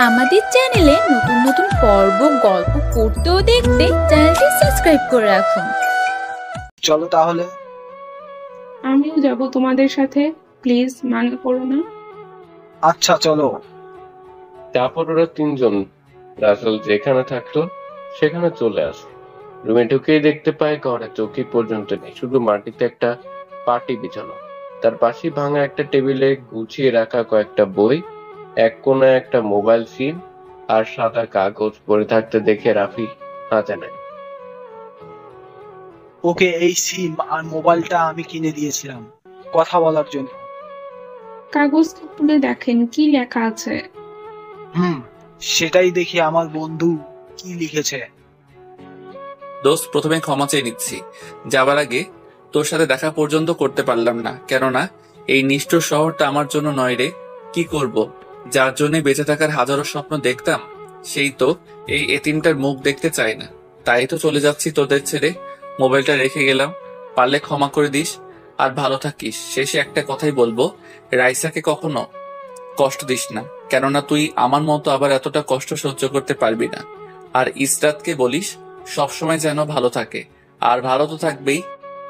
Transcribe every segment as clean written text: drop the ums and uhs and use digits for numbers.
আমাদের চ্যানেলে নতুন নতুন পর্ব, গল্প পড়তে ও দেখতে চ্যানেলটি সাবস্ক্রাইব করে রাখুন। চলো তাহলে। আমিও যাব তোমাদের সাথে, প্লিজ মানা করো না। আচ্ছা চলো। তারপর ওরা তিনজন রাসেল যেখানে থাকতো সেখানে চলে আসে। রুমে ঢুকেই দেখতে পায় ঘরে চৌকি পর্যন্ত নেই, শুধু মাটিতে একটা পাটি বিছানো। তার পাশে ভাঙা একটা টেবিলে গুছিয়ে রাখা কয়েকটা বই, এক কোণায় একটা মোবাইল সিম আর সাদা কাগজ পড়ে থাকতে দেখে রাফি হাতে নেয়। ওকে, এই সিম আর মোবাইলটা আমি কিনে দিয়েছিলাম কথা বলার জন্য। কাগজটা খুলে দেখেন কি লেখা আছে। সেটাই দেখি আমার বন্ধু কি লিখেছে। দোস্ত, প্রথমে ক্ষমা চেয়ে নিচ্ছি। যাবার আগে তোর সাথে দেখা পর্যন্ত করতে পারলাম না, কেননা এই নিষ্ঠুর শহরটা আমার জন্য নয় রে। কি করব, যার জন্য বেঁচে থাকার হাজারো স্বপ্ন দেখতাম সেই তো এই এতিমটার মুখ দেখতে চাই না। তাই তো চলে যাচ্ছি তোদের ছেড়ে। মোবাইলটা রেখে গেলাম, পারলে ক্ষমা করে দিস আর ভালো থাকিস। শেষে একটা কথাই বলবো, রাইসাকে কখনো কষ্ট দিস না, কেননা তুই আমার মতো আবার এতটা কষ্ট সহ্য করতে পারবি না। আর ইসরাতকে বলিস সবসময় যেন ভালো থাকে, আর ভালো তো থাকবেই।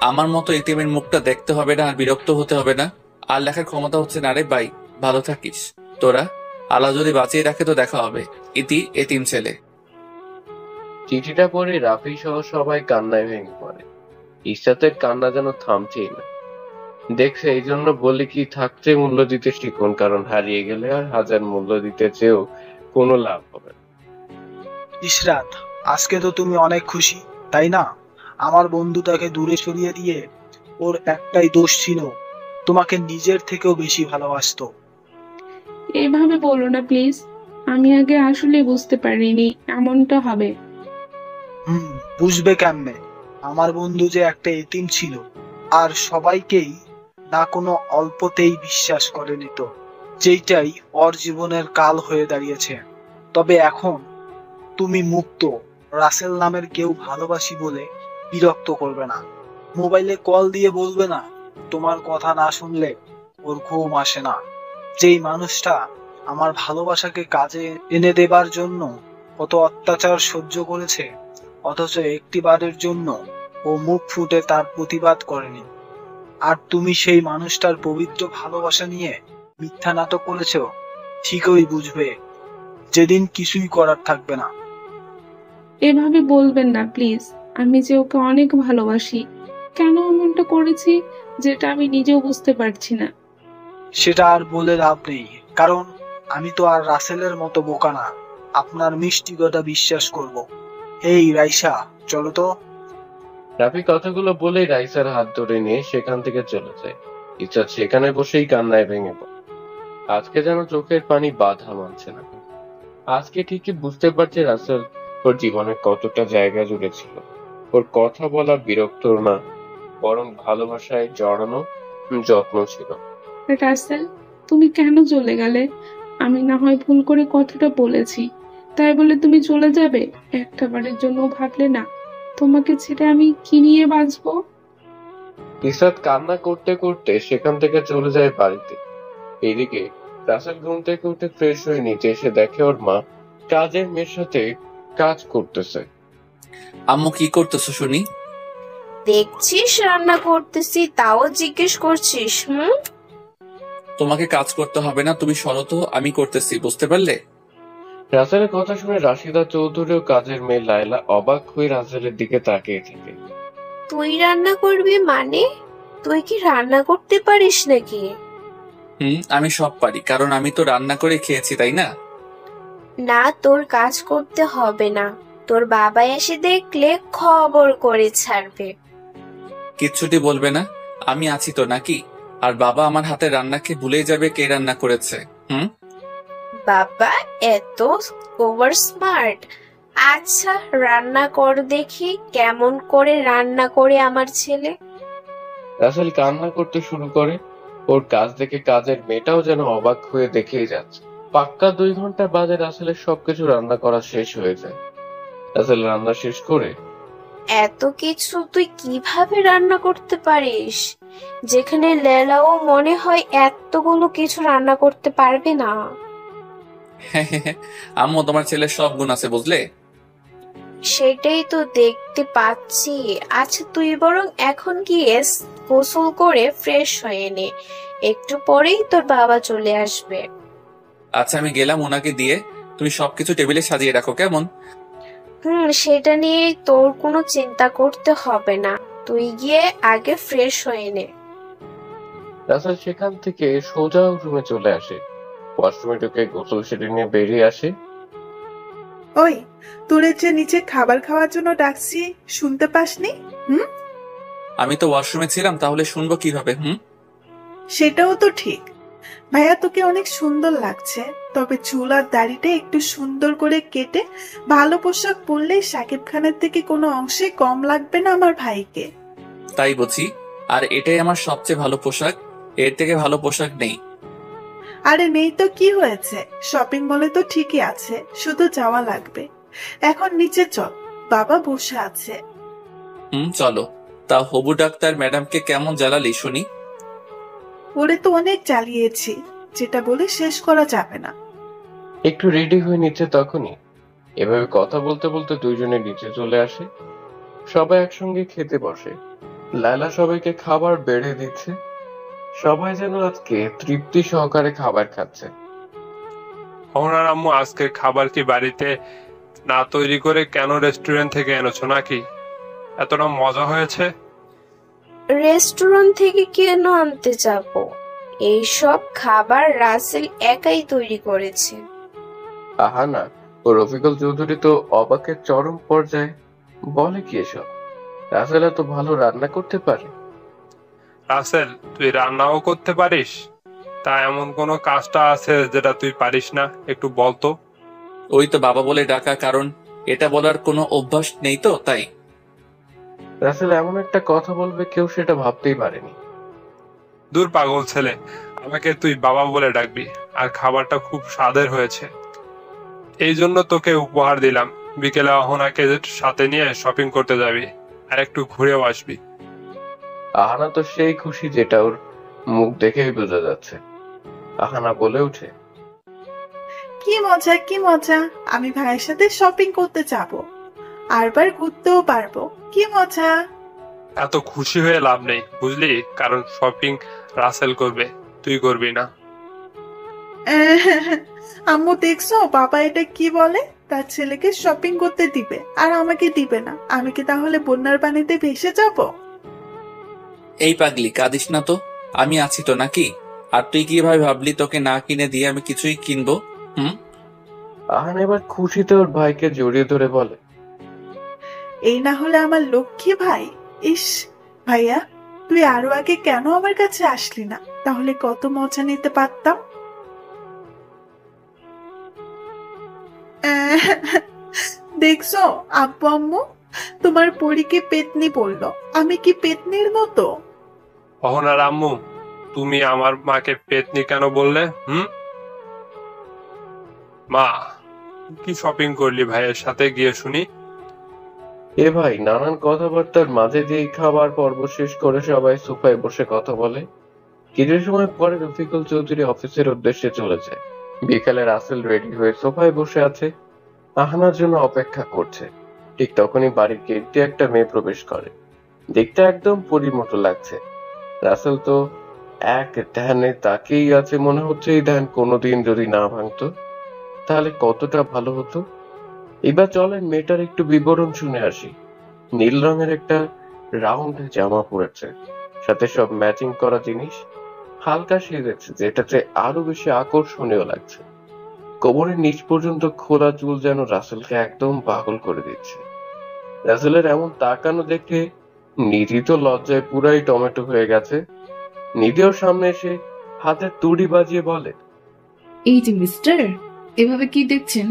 আমার মতো এতিমের মুখটা দেখতে হবে না আর বিরক্ত হতে হবে না। আর লেখার ক্ষমতা হচ্ছে না রে ভাই। ভালো থাকিস তোরা। আল্লাহ যদি বাঁচিয়ে রাখে তো দেখা হবে। ইতি এতিম ছেলে। চিঠিটা পড়ে রাফি সহ সবাই কান্নায় ভেঙে পড়ে। ইসরাতের কান্না যেন থামছেই না। দেখছে এই জন্য বলি কি, থাকতে মূল্য দিতে শিখুন, কারণ হারিয়ে গেলে আর হাজার মূল্য দিতে চেয়েও কোনো লাভ হবে না। ইশরাত, আজকে তো তুমি অনেক খুশি, তাই না? আমার বন্ধুটাকে দূরে সরিয়ে দিয়ে ওর একটাই দোষ ছিল, তোমাকে নিজের থেকেও বেশি ভালোবাসতো। এইভাবে বলো না প্লিজ, আমি আগে আসলে বুঝতে পারিনি এমনটা হবে। বুঝবে কেমনে? আমার বন্ধু যে একটা এতিম ছিল আর সবাইকেই না কোনো অল্পতেই বিশ্বাস করে নিত, যেটাই ওর জীবনের কাল হয়ে দাঁড়িয়েছে। তবে এখন তুমি মুক্ত। রাসেল নামের কেউ ভালোবাসি বলে বিরক্ত করবে না, মোবাইলে কল দিয়ে বলবে না তোমার কথা না শুনলে ওর ঘুম আসে না। যেই মানুষটা আমার ভালোবাসাকে কাজে এনে দেবার জন্য কত অত্যাচার সহ্য করেছে, অথচ একটিবারের জন্য ও মুখ ফুটে তার প্রতিবাদ করেনি। আর তুমি সেই মানুষটার পবিত্র ভালোবাসা নিয়ে মিথ্যা নাটক করেছো, ঠিকই বুঝবে যেদিন কিছুই করার থাকবে না। এভাবে বলবেন না প্লিজ, আমি যে ওকে অনেক ভালোবাসি। কেন এমনটা করেছি যেটা আমি নিজেও বুঝতে পারছি না। সেটা আর বলে লাভ নেই, কারণ আমি তো আর রাসেলের মতো বোকা না আপনার মিষ্টি কথা বিশ্বাস করব। এই রাইসা, চলো তো। রাফি কথাগুলো বলেই রাইসার হাত ধরে নিয়ে সেখান থেকে চলে যায়। ইচ্ছা সেখানে বসেই কান্নায় ভেঙে পড়ে। আজকে যেন চোখের পানি বাধা মানছে না। আজকে ঠিকই বুঝতে পারছে রাসেল ওর জীবনে কতটা জায়গা জুড়ে ছিল। ওর কথা বলা বিরক্ত না, বরং ভালোবাসায় জড়ানো যত্ন ছিল। রাসেল, তুমি কেন চলে গেলে? আমি না হয় ভুল করে কথাটা বলেছি, তাই বলে তুমি চলে যাবে? একটা বারের জন্য ভাবলে না তোমাকে ছেড়ে আমি কি নিয়ে বাঁচবো? ইসরাত কান্না করতে করতে সেখান থেকে চলে যায় বাড়িতে। এদিকে রাসেল ঘুম থেকে উঠে ফ্রেশ হয়ে নিচে এসে দেখে ওর মা কাজের মেয়ের সাথে কাজ করতেছে। আম্মু কি করতেছো শুনি? দেখছিস রান্না করতেছি, তাও জিজ্ঞেস করছিস? তোমাকে কাজ করতে হবে না, তুমি সরো তো, আমি করতেছি, বুঝতে পারলে? রাসেলের কথা শুনে রাশিদা চৌধুরী ও কাজের মেয়ে লায়লা অবাক হয়ে রাসেলের দিকে তাকিয়ে থাকে। তুই রান্না করবি মানে? তুই কি রান্না করতে পারিস নাকি? আমি সব পারি, কারণ আমি তো রান্না করে খেয়েছি, তাই না? না, তোর কাজ করতে হবে না। তোর বাবা এসে দেখলে খবর করে ছাড়বে। কিচ্ছুটি বলবে না? আমি আছি তো নাকি? আর বাবা আমার হাতে রান্না খেয়ে ভুলেই যাবে কে রান্না করেছে। বাবা এত ওভার স্মার্ট? আচ্ছা রান্না কর দেখি, কেমন করে রান্না করে আমার ছেলে। রাসেল কান্না করতে শুরু করে। ওর কাজ দেখে কাজের মেয়েটাও যেন অবাক হয়ে দেখেই যাচ্ছে। পাক্কা 2 ঘন্টা বাদে রাসেলের সবকিছু রান্না করা শেষ হয়ে যায়। রাসেল রান্না শেষ করে, এত কিছু তুই কিভাবে রান্না করতে পারিস, যেখানে লেলাও মনে হয় এতগুলো কিছু রান্না করতে পারবে না? হ্যাঁ হ্যাঁ হ্যাঁ, আম্মু তোমার ছেলের সব গুণ আছে বুঝলে। সেটাই তো দেখতে পাচ্ছি। আচ্ছা তুই বরং এখন গিয়ে গোসল করে ফ্রেশ হয়ে নে, একটু পরেই তোর বাবা চলে আসবে। আচ্ছা আমি গেলাম ওনাকে দিয়ে, তুমি সবকিছু টেবিলে সাজিয়ে রাখো কেমন। সেটা নিয়ে তোর কোনো চিন্তা করতে হবে না, তুই গিয়ে আগে ফ্রেশ হয়ে নে। রাসেল সেখান থেকে সোজা রুমে চলে আসে। ওয়াশরুমে ঢুকে গোসল সেরে নিয়ে বেরিয়ে আসে। ওই, তোরে যে নিচে খাবার খাওয়ার জন্য ডাকছি, শুনতে পাসনি? আমি তো ওয়াশরুমে ছিলাম, তাহলে শুনবো কিভাবে? সেটাও তো ঠিক। ভাইয়া তোকে অনেক সুন্দর লাগছে, তবে চুল আর দাড়িটা একটু সুন্দর করে কেটে ভালো পোশাক পরলে শাকিব খানের থেকে কোনো অংশে কম লাগবে না আমার ভাইকে। তাই বুঝি, আর এটাই আমার সবচেয়ে ভালো পোশাক, এর থেকে ভালো পোশাক নেই। আরে নেই তো কি হয়েছে, শপিং মলে তো ঠিকই আছে, শুধু যাওয়া লাগবে। এখন নিচে চল, বাবা বসে আছে। চলো। তা হবু ডাক্তার ম্যাডামকে কেমন জ্বালালি শুনি। ওরে তো অনেক জ্বালিয়েছি, যেটা বলে শেষ করা যাবে না। একটু রেডি হয়ে নিচ্ছে তখনই এভাবে কথা বলতে বলতে দুইজনে নিচে চলে আসে। সবাই একসঙ্গে খেতে বসে। লায়লা সবাইকে খাবার বেড়ে দিচ্ছে। সবাই যেন আজকে তৃপ্তি সহকারে খাবার খাচ্ছে। ওনার আম্মু আজকের খাবার কি বাড়িতে না তৈরি করে কেন রেস্টুরেন্ট থেকে এনেছো নাকি? এতটা মজা হয়েছে? রেস্টুরেন্ট থেকে কেন আনতে যাব? এইসব খাবার রাসেল একাই তৈরি করেছে। আহা না, ও রফিকুল চৌধুরী তো অবাকের চরম পর্যায়ে। বলে কি এসব? রাসেল এত ভালো রান্না করতে পারে? রাসেল, তুই রান্নাও করতে পারিস? তা এমন কোনো কাজটা আছে যেটা তুই পারিস না, একটু বলতো। ওই তো বাবা বলে ডাকা, কারণ এটা বলার কোনো অভ্যাস নেই তো তাই। রাসেল এমন একটা কথা বলবে কেউ সেটা ভাবতেই পারেনি। দূর পাগল ছেলে, আমাকে তুই বাবা বলে ডাকবি। আর খাবারটা খুব স্বাদের হয়েছে, এই জন্য তোকে উপহার দিলাম। বিকেলে অহনাকে সাথে নিয়ে শপিং করতে যাবি, আর একটু ঘুরেও আসবি। আহানা তো সেই খুশি যেটা ওর মুখ দেখেই বোঝা যাচ্ছে। আহানা বলে ওঠে, কি মজা কি মজা, আমি ভাইয়ের সাথে শপিং করতে যাব, আরবার ঘুরতেও পারবো, কি মজা। এত খুশি হয়ে লাভ নেই বুঝলি, কারণ শপিং রাসেল করবে, তুই করবি না। আম্মু দেখছো বাবা এটা কি বলে, তার ছেলেকে শপিং করতে দিবে আর আমাকে দিবে না, আমি কি তাহলে বন্যার পানিতে ভেসে যাব? এই পাগলি কাঁদিস না তো, আমি আছি তো নাকি। আর তুই কিভাবে ভাবলি তোকে না কিনে দিয়ে আমি কিছুই কিনবো? আহানা এবার খুশিতে ওর ভাইকে জড়িয়ে ধরে বলে, এই না হলে আমার লক্ষ্মী ভাই। ইস ভাইয়া, তুই আরো আগে কেন আমার কাছে আসলি না, তাহলে কত মজা নিতে পারতাম। দেখছো আব্বু আম্মু, তোমার পরীকে পেতনি বললো, আমি কি পেতনির মতো? অহনার আম্মু, তুমি আমার মাকে পেতনি কেন বললে? মা, কি শপিং করলি ভাইয়ের সাথে গিয়ে শুনি। এ ভাই নানান কথাবার্তার মাঝে দিয়ে খাবার পর্ব শেষ করে সবাই সোফায় বসে কথা বলে। কিছু সময় পরে রফিকুল চৌধুরী অফিসের উদ্দেশ্যে চলে যায়। বিকালে রাসেল রেডি হয়ে সোফায় বসে আছে, আহানার জন্য অপেক্ষা করছে। ঠিক তখনই বাড়ির গেট দিয়ে একটা মেয়ে প্রবেশ করে। দেখতে একদম পরীর মতো লাগছে। রাসেল তো এক ধ্যানে তাকেই আছে, মনে হচ্ছে এই ধ্যান কোনোদিন যদি না ভাঙতো তাহলে কতটা ভালো হতো। এবার চলেন মেয়েটার একটু বিবরণ শুনে আসি। নীল রঙের একটা রাউন্ড জামা পরেছে, সাথে সব ম্যাচিং করা জিনিস। হালকা সেজেছে, যেটাতে আরো বেশি আকর্ষণীয় লাগছে। কোমরের নিচ পর্যন্ত খোলা চুল যেন রাসেলকে একদম পাগল করে দিচ্ছে। রাসেলের এমন তাকানো দেখে নিধি তো লজ্জায় পুরাই টমেটো হয়ে গেছে। নিধিও সামনে এসে হাতের তুড়ি বাজিয়ে বলে, এই যে মিস্টার, এভাবে কি দেখছেন?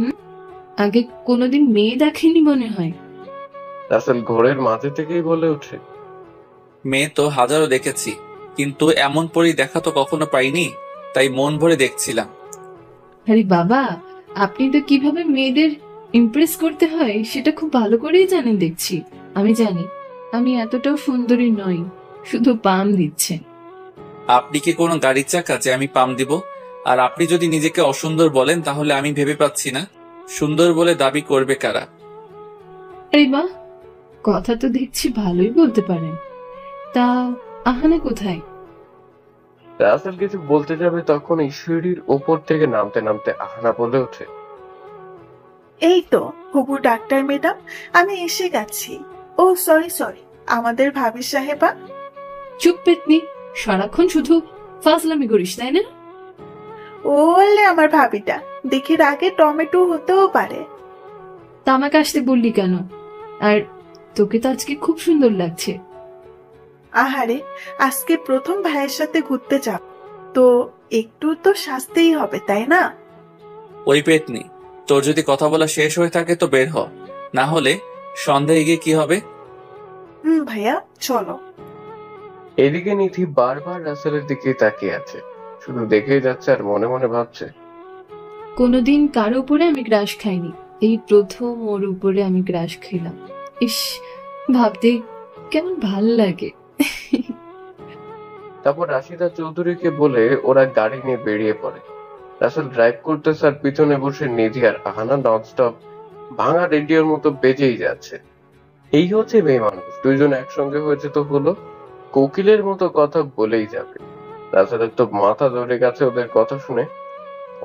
আগে কোনোদিন মেয়ে দেখেনি মনে হয়। রাসেল ঘোরের মাঝে থেকেই বলে ওঠে, মেয়ে তো হাজারো দেখেছি, কিন্তু এমন পরি দেখা তো কখনো পাইনি, তাই মন ভরে দেখছিলাম। আরে বাবা, আপনি তো কিভাবে মেয়েদের ইমপ্রেস করতে হয় সেটা খুব ভালো করেই জানেন দেখছি। আমি জানি আমি এতটাও সুন্দরী নই, শুধু পাম দিচ্ছেন। আপনি কি কোনো গাড়ির চাকা যে আমি পাম দিব? আর আপনি যদি নিজেকে অসুন্দর বলেন তাহলে আমি ভেবে পাচ্ছি না সুন্দর বলে দাবি করবে কারা। আরে বাহ, কথা তো দেখছি ভালোই বলতে পারেন। তা আহানা কোথায়? রাসেল কিছু বলতে যাবে তখন সিঁড়ির ওপর থেকে নামতে নামতে আহানা বলে ওঠে, এই তো হবু ডাক্তার ম্যাডাম, আমি এসে গেছি। ও সরি সরি, আমাদের ভাবি সাহেবা। চুপ পেতনি, সারাক্ষণ শুধু ফাজলামি করিস তাই না? ও বললে আমার ভাবিটা, দেখি আগে টমেটো হতেও পারে। তা আমাকে আসতে বললি কেন? আর তোকে তো আজকে খুব সুন্দর লাগছে। আহারে, আজকে প্রথম ভাইয়ের সাথে ঘুরতে যাব, তো একটু তো সাজতেই হবে তাই না? ওই পেতনি, তোর যদি কথা বলা শেষ হয়ে থাকে তো বের হ, না হলে সন্ধ্যায় গিয়ে কি হবে? ভাইয়া চলো। এদিকে নিধি বারবার রাসেলের দিকে তাকিয়ে আছে, শুধু দেখেই যাচ্ছে আর মনে মনে ভাবছে, কোনোদিন কারো উপরে আমি গ্রাস খাইনি, এই প্রথম ওর উপরে আমি গ্রাস খেলাম। ইস, ভাবতে কেমন ভাল লাগে। তারপর রাশিদা চৌধুরীকে বলে ওরা গাড়ি নিয়ে বেরিয়ে পড়ে। রাসেল ড্রাইভ করতেছে আর পিছনে বসে নিধি আর আহানা ননস্টপ ভাঙা রেডিওর মতো বেজেই যাচ্ছে। এই হচ্ছে মেয়ে মানুষ, দুইজন একসঙ্গে হয়েছে তো হলো, কোকিলের মতো কথা বলেই যাবে। রাসেলের তো মাথা ধরে গেছে ওদের কথা শুনে।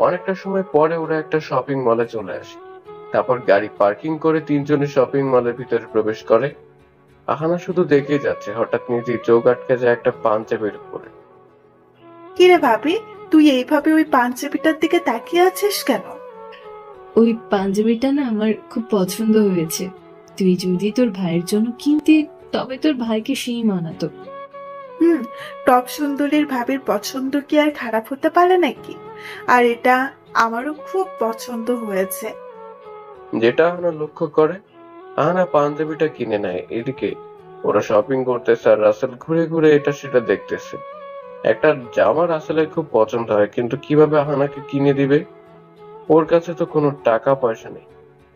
অনেকটা সময় পরে ওরা একটা শপিং মলে চলে আসে। তারপর গাড়ি পার্কিং করে তিনজনে শপিং মলের ভিতরে প্রবেশ করে। আহানা শুধু দেখে যাচ্ছে, হঠাৎ নিধি চোখ আটকে যায় একটা পাঞ্জাবির উপরে। কিরে ভাবি, তুই এইভাবে ওই পাঞ্জাবিটার দিকে তাকিয়ে আছিস কেন? ওই পাঞ্জাবিটা না আমার খুব পছন্দ হয়েছে। তুই যদি তোর ভাইয়ের জন্য কিনতে, তবে তোর ভাইকে সেই মানাতো। টপ সুন্দরীর ভাবির পছন্দ কি আর খারাপ হতে পারে নাকি? আর এটা আমারও খুব পছন্দ হয়েছে। যেটা আহানা লক্ষ্য করে, আহানা পাঞ্জাবিটা কিনে নেয়। এদিকে ওরা শপিং করতেছে আর রাসেল ঘুরে ঘুরে এটা সেটা দেখতেছে। একটা জামা রাসেলের খুব পছন্দ হয়, কিন্তু কিভাবে আহানাকে কিনে দিবে? ওর কাছে তো কোনো টাকা পয়সা নেই,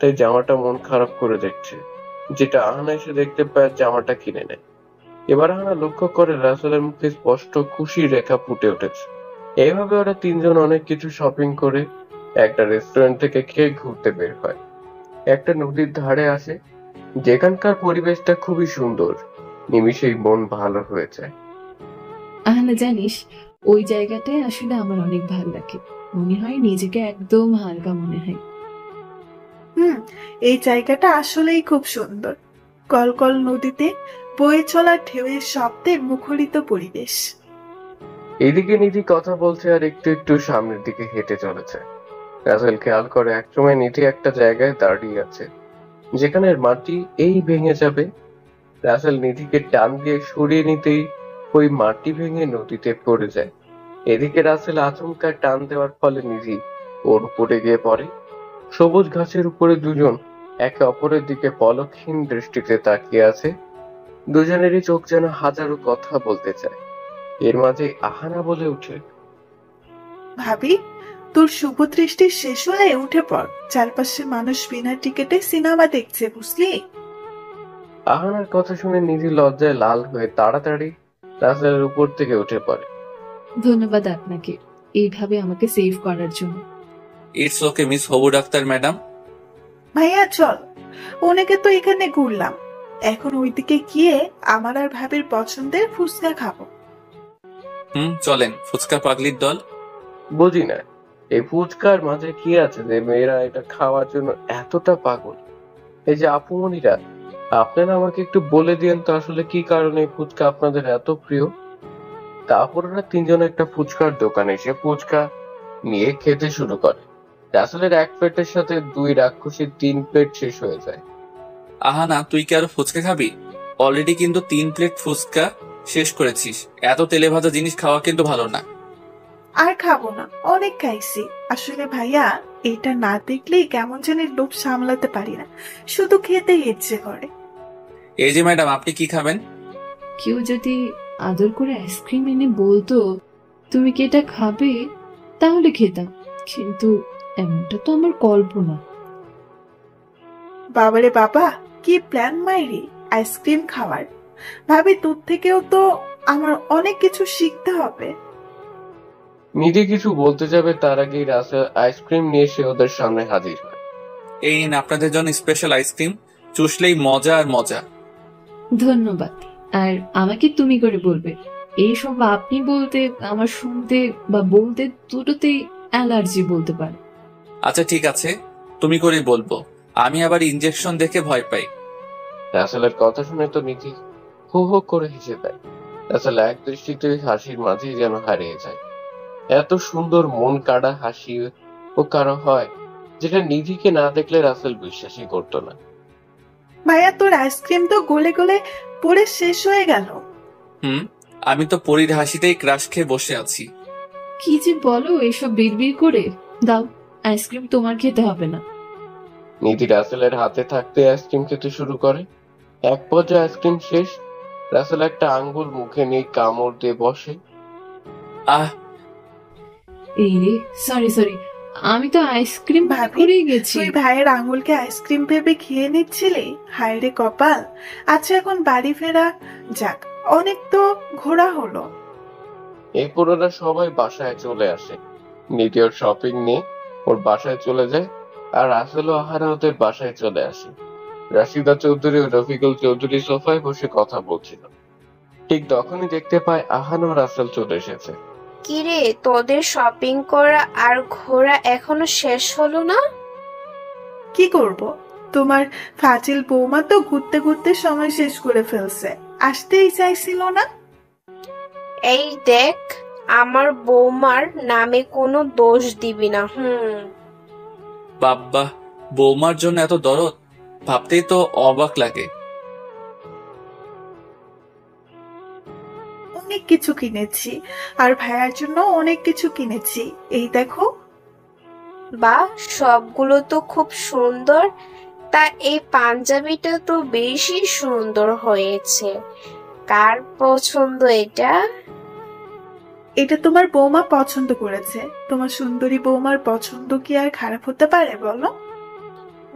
তাই জামাটা মন খারাপ করে দেখছে। যেটা আহানা এসে দেখতে পায়, জামাটা কিনে নেয়। এবার আহানা লক্ষ্য করে রাসেলের মুখে স্পষ্ট খুশি রেখা ফুটে উঠেছে। এইভাবে ওরা তিনজন অনেক কিছু শপিং করে একটা রেস্টুরেন্ট থেকে খেয়ে ঘুরতে বের হয়। একটা নদীর ধারে আসে, যেখানকার পরিবেশটা খুবই সুন্দর। নিমিষেই মন ভালো হয়ে যায়। আহানা জানিস, ওই জায়গাটায় আসলে আমার অনেক ভালো লাগে। মনে হয় নিজেকে একদম হালকা মনে হয়। এই জায়গাটা আসলেই খুব সুন্দর। কলকল নদীতে বয়ে চলা ঢেউয়ের শব্দে মুখরিত পরিবেশ। এদিকে নিধি কথা বলছে আর একটু একটু সামনের দিকে হেঁটে চলেছে। রাসেল খেয়াল করে একসময় নিধি একটা জায়গায় দাঁড়িয়ে আছে, যেখানে মাটি এই ভেঙে যাবে। রাসেল নিধিকে টান দিয়ে সরিয়ে নিতেই ওই মাটি ভেঙে নদীতে পড়ে যায়। এদিকে রাসেল আচমকা টান দেওয়ার ফলে নিধি ওর উপরে গিয়ে পড়ে। সবুজ ঘাসের উপরে দুজন একে অপরের দিকে পলকহীন দৃষ্টিতে তাকিয়ে আছে। দুজনেরই চোখ যেন হাজারো কথা বলতে চায়। এর মাঝে আহানা বলে উঠে, ভাবি, তোর শুভ দৃষ্টি শেষ হলে উঠে পড়। চারপাশে মানুষ বিনা টিকেটে সিনেমা দেখছে, বুঝলি? আহানার কথা শুনে নিধি লজ্জায় লাল হয়ে তাড়াতাড়ি রাসেলের উপর থেকে উঠে পড়ে। ধন্যবাদ আপনাকে এইভাবে আমাকে সেভ করার জন্য। ইটস ওকে মিস হবু ডাক্তার ম্যাডাম। ভাইয়া চল, অনেকে তো এখানে ঘুরলাম, এখন ওইদিকে গিয়ে আমার আর ভাবির পছন্দের ফুচকা খাবো। চলেন, ফুচকা পাগলির দল। বুঝি না এই ফুচকার মাঝে কি আছে যে মেয়েরা এটা খাওয়ার জন্য এতটা পাগল। এই যে আপুমনিরা, আপনারা আমাকে একটু বলে দিয়েন তো আসলে কি কারণে এই ফুচকা আপনাদের এত প্রিয়। তারপর ওরা তিনজন একটা ফুচকার দোকানে এসে ফুচকা নিয়ে খেতে শুরু করে। রাসেলের এক প্লেটের সাথে দুই রাক্ষসীর 3 প্লেট শেষ হয়ে যায়। আহানা, তুই কি আরো ফুচকা খাবি? অলরেডি কিন্তু 3 প্লেট ফুচকা শেষ করেছিস। এত তেলে ভাজা জিনিস খাওয়া কিন্তু ভালো না। আর খাবো না, অনেক খাইছি। আসলে ভাইয়া, এটা না দেখলেই কেমন জানি লোভ সামলাতে পারি না, শুধু খেতেই ইচ্ছে করে। এই যে ম্যাডাম, আপনি কি খাবেন? কেউ যদি আদর করে আইসক্রিম এনে বলতো তুমি কি এটা খাবে, তাহলে খেতাম, কিন্তু এমনটা তো আমার কল্পনা। বাবারে বাবা, কি প্ল্যান মাইরি আইসক্রিম খাওয়ার। ভাবি, তোর থেকেও তো আমার অনেক কিছু শিখতে হবে। নিধি কিছু বলতে যাবে তার আগেই রাসেল আইসক্রিম নিয়ে এসে ওদের সামনে হাজির হয়। এই নিন আপনাদের জন্য স্পেশাল আইসক্রিম, চুষলেই মজা আর মজা। ধন্যবাদ। আর আমাকে তুমি করে বলবে। এইসব আপনি বলতে আমার শুনতে বা বলতে দুটোতেই অ্যালার্জি বলতে পারে। আচ্ছা ঠিক আছে, তুমি করেই বলবো। আমি আবার ইনজেকশন দেখে ভয় পাই। রাসেলের কথা শুনে তো নিধি হো হো করে হেসে দেয়। রাসেল এক দৃষ্টিতে হাসির মাঝেই যেন হারিয়ে যায়। এত সুন্দর মন কাড়া হাসি ও কারো হয় যেটা নিধিকে না দেখলে রাসেল বিশ্বাসই করতো না। ভাইয়া তোর আইসক্রিম তো গলে গলে পুরো শেষ হয়ে গেল। আমি তো পরীর হাসিতেই ক্রাশ খেয়ে বসে আছি। কি যে বলো এসব বিড়বিড় করে। দাও, আইসক্রিম তোমার খেতে হবে না। নিধি রাসেলের হাতে থাকতে আইসক্রিম খেতে শুরু করে। এক পর্যায়ে আইসক্রিম শেষ। রাসেল একটা আঙ্গুল মুখে নিয়ে কামড় দিয়ে বসে। আহ, এই রে, সরি, আমি তো আইসক্রিম ভাবি, করেই গেছি। তুই ভাইয়ের আঙুলকে আইসক্রিম ভেবে খেয়ে নিচ্ছিলি? হায় রে কপাল। আচ্ছা এখন বাড়ি ফেরা যাক, অনেক তো ঘোরা হলো। এরপর ওরা সবাই বাসায় চলে আসে। নিধি ওর শপিং নিয়ে ওর বাসায় চলে যায়, আর রাসেল ও আহারা ওদের বাসায় চলে আসে। রাশিদা চৌধুরী ও রফিকুল চৌধুরী সোফায় বসে কথা বলছিল। ঠিক তখনই দেখতে পায় আহান ও রাসেল চলে এসেছে। কিরে, তোদের শপিং করা আর ঘোরা এখনো শেষ হলো না? কি করব, তোমার ফাজিল বৌমা তো ঘুরতে ঘুরতে সময় শেষ করে ফেলছে, আসতেই চাইছিল না। এই দেখ, আমার বৌমার নামে কোনো দোষ দিবি না। বাব্বা, বৌমার জন্য এত দরদ, ভাবতেই তো অবাক লাগে। অনেক কিছু কিনেছি, আর ভাইয়ার জন্য অনেক কিছু কিনেছি, এই দেখো। বা, সবগুলো তো খুব সুন্দর। তা এই পাঞ্জাবিটা তো বেশি সুন্দর হয়েছে। কার পছন্দ এটা? এটা তোমার বৌমা পছন্দ করেছে। তোমার সুন্দরী বৌমার পছন্দ কি আর খারাপ হতে পারে বলো?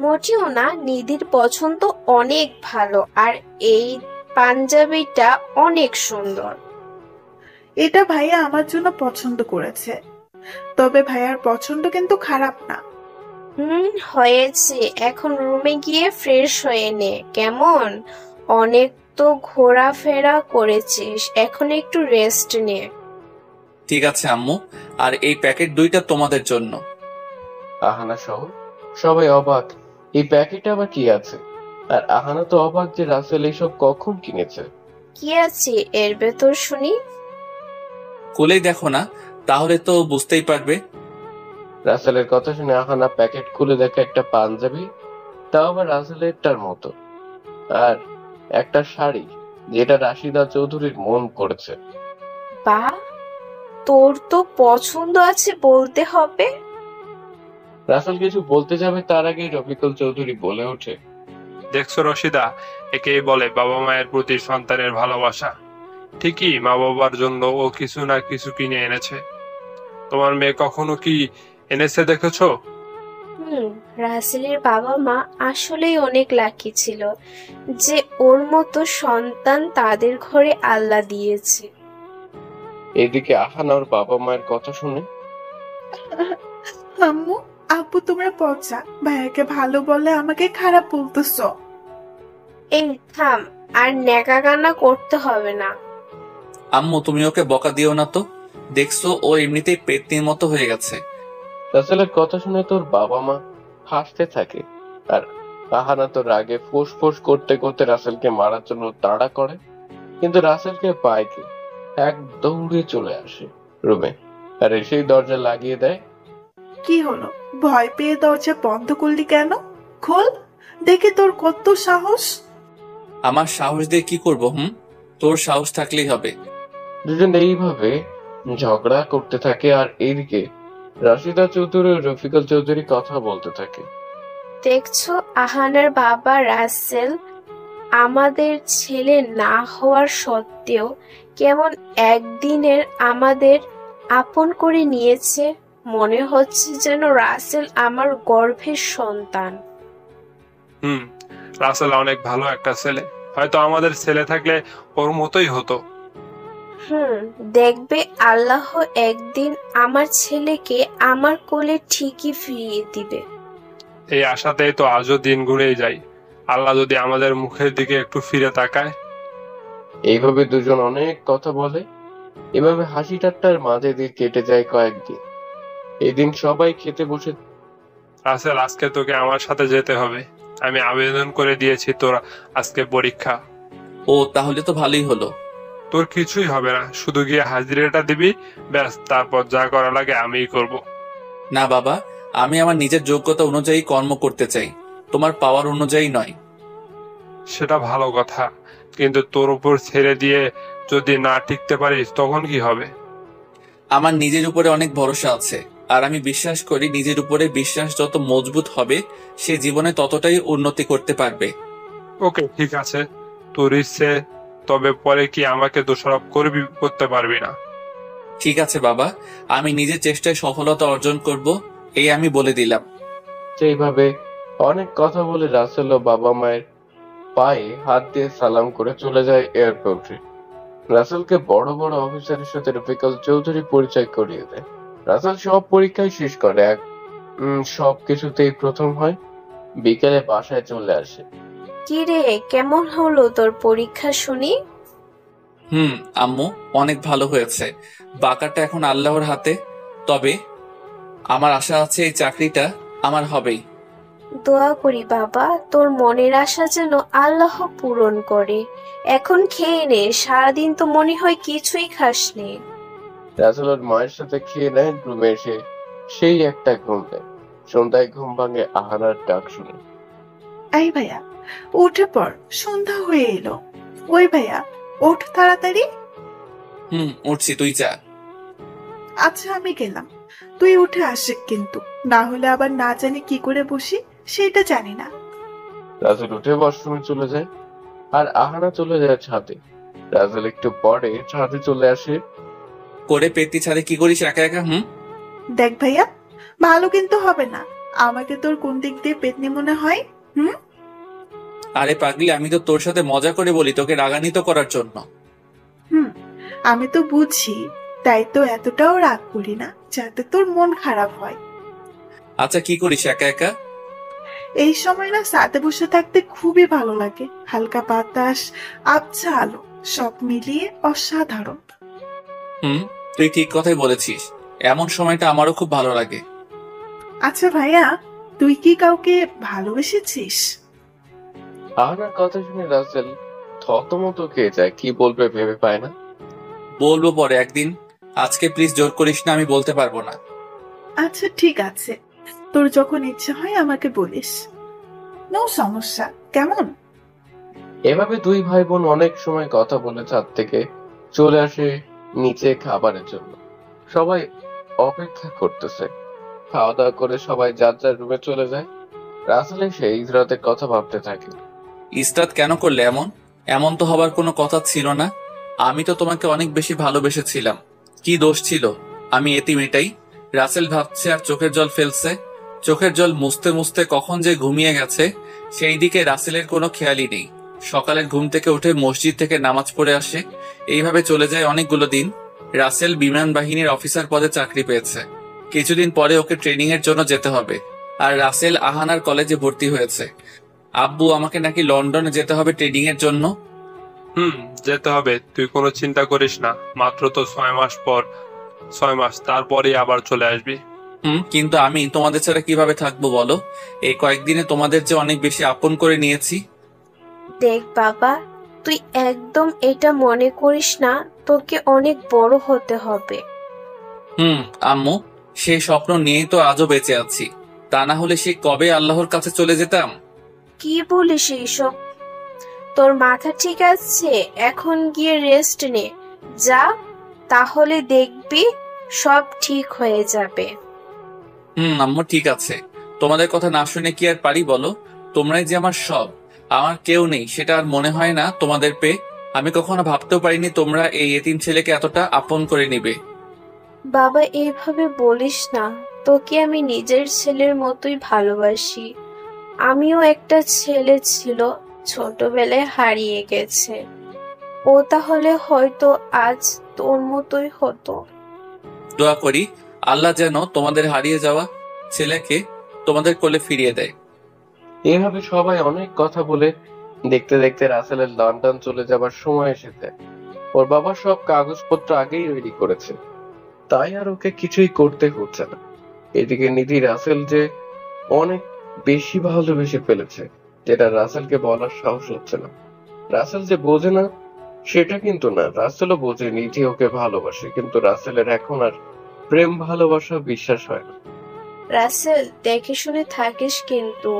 মোটেও না, নিধির পছন্দ অনেক ভালো। আর এই পাঞ্জাবিটা অনেক সুন্দর। এটা ভাইয়া আমার জন্য পছন্দ করেছে, তবে ভাইয়ার পছন্দ কিন্তু খারাপ না। হয়েছে, এখন রুমে গিয়ে ফ্রেশ হয়ে নে কেমন? অনেক তো ঘোরাফেরা করেছিস, এখন একটু রেস্ট নে। ঠিক আছে আম্মু, আর এই প্যাকেট দুইটা তোমাদের জন্য। আহানা সহ সবাই অবাক, এই প্যাকেটে আবার কি আছে? আর আহানা তো অবাক যে রাসেল এইসব কখন কিনেছে। কি আছে এর ভেতর শুনি? খুলেই দেখো না, তাহলে তো বুঝতেই পারবে। রাসেলের কথা শুনে আহানা প্যাকেট খুলে দেখে একটা পাঞ্জাবি, তাও আবার রাসেলেরটার মতো, আর একটা শাড়ি যেটা রাশিদা চৌধুরীর মন করেছে। বা, তোর তো পছন্দ আছে বলতে হবে। রাসেল কিছু বলতে যাবে তার আগেই রফিকুল চৌধুরী বলে ওঠে, দেখছো রশিদা, একেই বলে বাবা মায়ের প্রতি সন্তানের ভালোবাসা। ঠিকই, মা বাবার জন্য ও কিছু না কিছু কিনে এনেছে। তোমার মেয়ে কখনো কি এনেছে দেখেছো? রাসেলের বাবা মা আসলেই অনেক লাকি ছিল যে ওর মতো সন্তান তাদের ঘরে আল্লাহ দিয়েছে। এইদিকে আহানা ওর বাবা মায়ের কথা শুনে, আম্মু, আব্বু তোমরা পচা, ভাইয়াকে ভালো বলে আমাকে খারাপ বলতেছ। এই থাম, আর নেকা কান্না করতে হবে না। আম্মু তুমি ওকে বকা দিও না তো, দেখছো ও এমনিতেই পেতনির মতো হয়ে গেছে। রাসেলের কথা শুনে তোর বাবা মা হাসতে থাকে, আর আহানা তো রাগে ফোঁস ফোঁস করতে করতে রাসেলকে মারার জন্য তাড়া করে, কিন্তু রাসেলকে পায় কি, এক দৌড়ে চলে আসে রুমে, আর এসেই দরজা লাগিয়ে দেয়। কি হলো, ভয় পেয়ে দরজা বন্ধ করলি কেন? খোল, দেখে তোর কত সাহস। আমার সাহস দিয়ে কি করব? তোর সাহস থাকলেই হবে। দুজন এইভাবে ঝগড়া করতে থাকে, আর এইদিকে রাশিদা চৌধুরী ও রফিকুল চৌধুরী কথা বলতে থাকে। দেখছো, আহানার বাবা রাসেল আমাদের ছেলে না হওয়ার সত্ত্বেও কেমন একদিনের আমাদের আপন করে নিয়েছে। মনে হচ্ছে যেন রাসেল আমার গর্ভের সন্তান। রাসেল অনেক ভালো একটা ছেলে, হয়তো আমাদের ছেলে থাকলে ওর মতোই হতো। দেখবে আল্লাহ একদিন আমার ছেলেকে আমার কোলে ঠিকই ফিরিয়ে দিবে। এই আশাতেই তো আজও দিন ঘুরেই যায়। আল্লাহ যদি আমাদের মুখের দিকে একটু ফিরে তাকায়। এইভাবে দুজন অনেক কথা বলে। এভাবে হাসি ঠাট্টার মাঝে দিয়ে কেটে যায় কয়েকদিন। এদিন সবাই খেতে বসে। রাসেল, আজকে তোকে আমার সাথে যেতে হবে। আমি আবেদন করে দিয়েছি, তোর আজকে পরীক্ষা। ও তাহলে তো ভালোই হলো। তোর কিছুই হবে না, শুধু গিয়ে হাজিরাটা দিবি, ব্যাস। তারপর যা করা লাগে আমিই করব। না বাবা, আমি আমার নিজের যোগ্যতা অনুযায়ী কর্ম করতে চাই, তোমার পাওয়ার অনুযায়ী নয়। সেটা ভালো কথা, কিন্তু তোর উপর ছেড়ে দিয়ে যদি না টিকতে পারিস তখন কি হবে? আমার নিজের উপরে অনেক ভরসা আছে, আর আমি বিশ্বাস করি নিজের উপরে বিশ্বাস যত মজবুত হবে সে জীবনে ততটাই উন্নতি করতে পারবে। ওকে, ঠিক আছে, তোর ইচ্ছে। তবে পরে কি আমাকে দোষারোপ করতে পারবি না। ঠিক আছে বাবা, আমি নিজের চেষ্টায় সফলতা অর্জন করব, এই আমি বলে দিলাম। সেইভাবে অনেক কথা বলে রাসেল ও বাবা মায়ের পায়ে হাত দিয়ে সালাম করে চলে যায় এয়ারপোর্টে। রাসেলকে বড় বড় অফিসারের সাথে রফিকুল চৌধুরী পরিচয় করিয়ে দেয়। রাসেল সব পরীক্ষায় শেষ করে, সব কিছুতেই প্রথম হয়। বিকেলে বাসায় চলে আসে। কি রে, কেমন হলো তোর পরীক্ষা শুনি? আম্মু, অনেক ভালো হয়েছে। বাকাটা এখন আল্লাহর হাতে। তবে আমার আশা আছে এই চাকরিটা আমার হবেই। দোয়া করি বাবা, তোর মনের আশা যেন আল্লাহ পূরণ করে। এখন খেয়ে নে, সারাদিন তো মনে হয় কিছুই খাসনি। রাসেল ওর মায়ের সাথে খেয়ে নেয়। রুমে এসে সেই একটা ঘুম দেয়। সন্ধ্যায় ঘুম ভাঙে আহানার ডাক শুনে। এই ভাইয়া, উঠে পড়, সন্ধ্যা হয়ে এলো। ওই ভাইয়া, ওঠ তাড়াতাড়ি। উঠছি, তুই যা। আচ্ছা, আমি গেলাম, তুই উঠে আসিস কিন্তু, না হলে আবার না জানি কি করে বসি সেটা জানি না। রাসেল উঠে ওয়াশরুমে চলে যায়, আর আহানা চলে যায় ছাদে। রাসেল একটু পরে ছাদে চলে আসে। করে পেটটি ছাদে কি করিস একা একা? দেখ ভাইয়া, ভালো কিন্তু হবে না। আমাকে তোর কোন দিক দিয়ে পেতনি মনে হয়? আরে পাগলি, আমি তো তোর সাথে মজা করে বলি, তোকে রাগান্বিত করার জন্য। আমি তো বুঝি, তাই তো এতটাও রাগ করি না যাতে তোর মন খারাপ হয়। আচ্ছা, কি করিস একা একা? এই সময় না ছাদে বসে থাকতে খুবই ভালো লাগে। হালকা বাতাস, আবছা আলো, সব মিলিয়ে অসাধারণ। তুই ঠিক কথাই বলেছিস, এমন সময়টা আমারও খুব ভালো লাগে। আচ্ছা ভাইয়া, তুই কি কাউকে ভালোবেসেছিস? আহানার কথা শুনে রাসেল থতমত খেয়ে যায়। কি বলবে ভেবে পায় না। বলবো পরে একদিন, আজকে প্লিজ জোর করিস না, আমি বলতে পারবো না। আচ্ছা ঠিক আছে, তোর যখন ইচ্ছা হয় আমাকে বলিস, নো সমস্যা, কেমন? এভাবে দুই ভাই বোন অনেক সময় কথা বলে ছাদ থেকে চলে আসে নিচে খাবারের জন্য। সবাই অপেক্ষা করতেছে। খাওয়া দাওয়া করে সবাই যার যার রুমে চলে যায়। রাসেল এসে ইসরাতের কথা ভাবতে থাকে। ইসরাত কেন করলে এমন? এমন তো হবার কোনো কথা ছিল না। আমি তো তোমাকে অনেক বেশি ভালোবেসেছিলাম। কি দোষ ছিল? আমি এতিম, এটাই। রাসেল ভাবছে আর চোখের জল ফেলছে। চোখের জল মুছতে মুছতে কখন যে ঘুমিয়ে গেছে সেই দিকে রাসেলের কোনো খেয়ালই নেই। সকালের ঘুম থেকে উঠে মসজিদ থেকে নামাজ পড়ে আসে। এইভাবে চলে যায় অনেকগুলো দিন। রাসেল বিমান বাহিনীর অফিসার পদে চাকরি পেয়েছে। কিছুদিন পরে ওকে ট্রেনিং এর জন্য যেতে হবে। আর রাসেল আহানার কলেজে ভর্তি হয়েছে। আব্বু আমাকে নাকি লন্ডনে যেতে হবে ট্রেনিং এর জন্য। যেতে হবে, তুই কোনো চিন্তা করিস না। মাত্র তো 6 মাস পর, 6 মাস, তারপরেই আবার চলে আসবি। কিন্তু আমি তোমাদের ছাড়া কিভাবে থাকবো বলো? এই কয়েকদিনে তোমাদের যে অনেক বেশি আপন করে নিয়েছি। দেখ বাবা, তুই একদম এটা মনে করিস না, তোকে অনেক বড় হতে হবে। আম্মু, সেই স্বপ্ন নিয়েই তো আজও বেঁচে আছি। তা না হলে সে কবে আল্লাহর কাছে চলে যেতাম। কি বলিস এইসব? তোর মাথা ঠিক আছে? এখন গিয়ে রেস্ট নে, যা, তাহলে দেখবি সব ঠিক হয়ে যাবে। আম্মু ঠিক আছে। তোমাদের কথা না শুনে কি আর পারি বলো? তোমরাই যে আমার সব, আমার কেউ নেই সেটা আর মনে হয় না তোমাদের পেয়ে। আমি কখনো ভাবতেও পারিনি তোমরা এই এতিম ছেলেকে এতটা আপন করে নিবে। বাবা, এইভাবে বলিস না, তোকে আমি নিজের ছেলের মতোই ভালোবাসি। আমিও একটা ছেলে ছিল, ছোটবেলায় হারিয়ে গেছে। ও তাহলে হয়তো আজ তোর মতোই হতো। দোয়া করি আল্লাহ যেন তোমাদের হারিয়ে যাওয়া ছেলেকে তোমাদের কোলে ফিরিয়ে দেয়। এভাবে সবাই অনেক কথা বলে দেখতে দেখতে রাসেলের লন্ডন চলে যাবার সময় এসেছে। ওর বাবা সব কাগজপত্র আগেই রেডি করেছে, তাই আর ওকে কিছুই করতে হচ্ছে না। এদিকে নিধি রাসেল যে অনেক বেশি ভালোবেসে ফেলেছে, যেটা রাসেলকে বলার সাহস হচ্ছে না। রাসেল যে বোঝে না সেটা কিন্তু না, রাসেলও বোঝে নিধি ওকে ভালোবাসে, কিন্তু রাসেলের এখন আর প্রেম ভালোবাসা বিশ্বাস হয় না। রাসেল, দেখে শুনে থাকিস কিন্তু,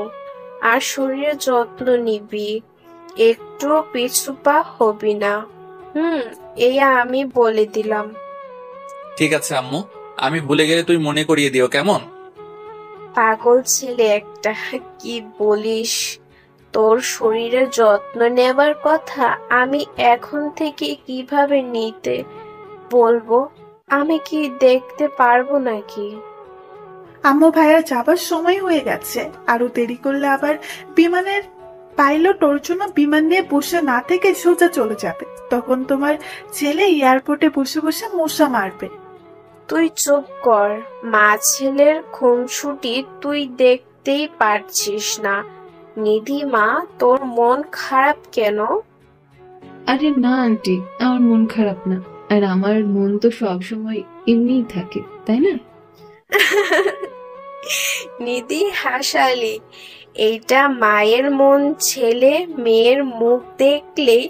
আর শরীরের যত্ন নিবি, একটু পিছুপা হবি না। এই আমি বলে দিলাম। ঠিক আছে আম্মু, আমি ভুলে গেলে তুই মনে করিয়ে দিও কেমন? পাগল ছেলে একটা, কি বলিস? তোর শরীরের যত্ন নেবার কথা আমি এখন থেকে কিভাবে নিতে বলবো? আমি কি দেখতে পারবো নাকি? আম্মু ভাইয়া যাবার সময় হয়ে গেছে, আরো দেরি করলে আবার বিমানের পাইলট ওর জন্য বিমান নিয়ে বসে না থেকে সোজা চলে যাবে। তখন তোমার ছেলে এয়ারপোর্টে বসে বসে মশা মারবে। তুই চুপ কর, মা ছেলের খুনসুটি তুই দেখতেই পারছিস না। নিধি মা, তোর মন খারাপ কেন? আরে না আন্টি, আমার মন খারাপ না। আর আমার মন তো সবসময় এমনিই থাকে, তাই না? নিধি হাসালি। এইটা মায়ের মন, ছেলে মেয়ের মুখ দেখলেই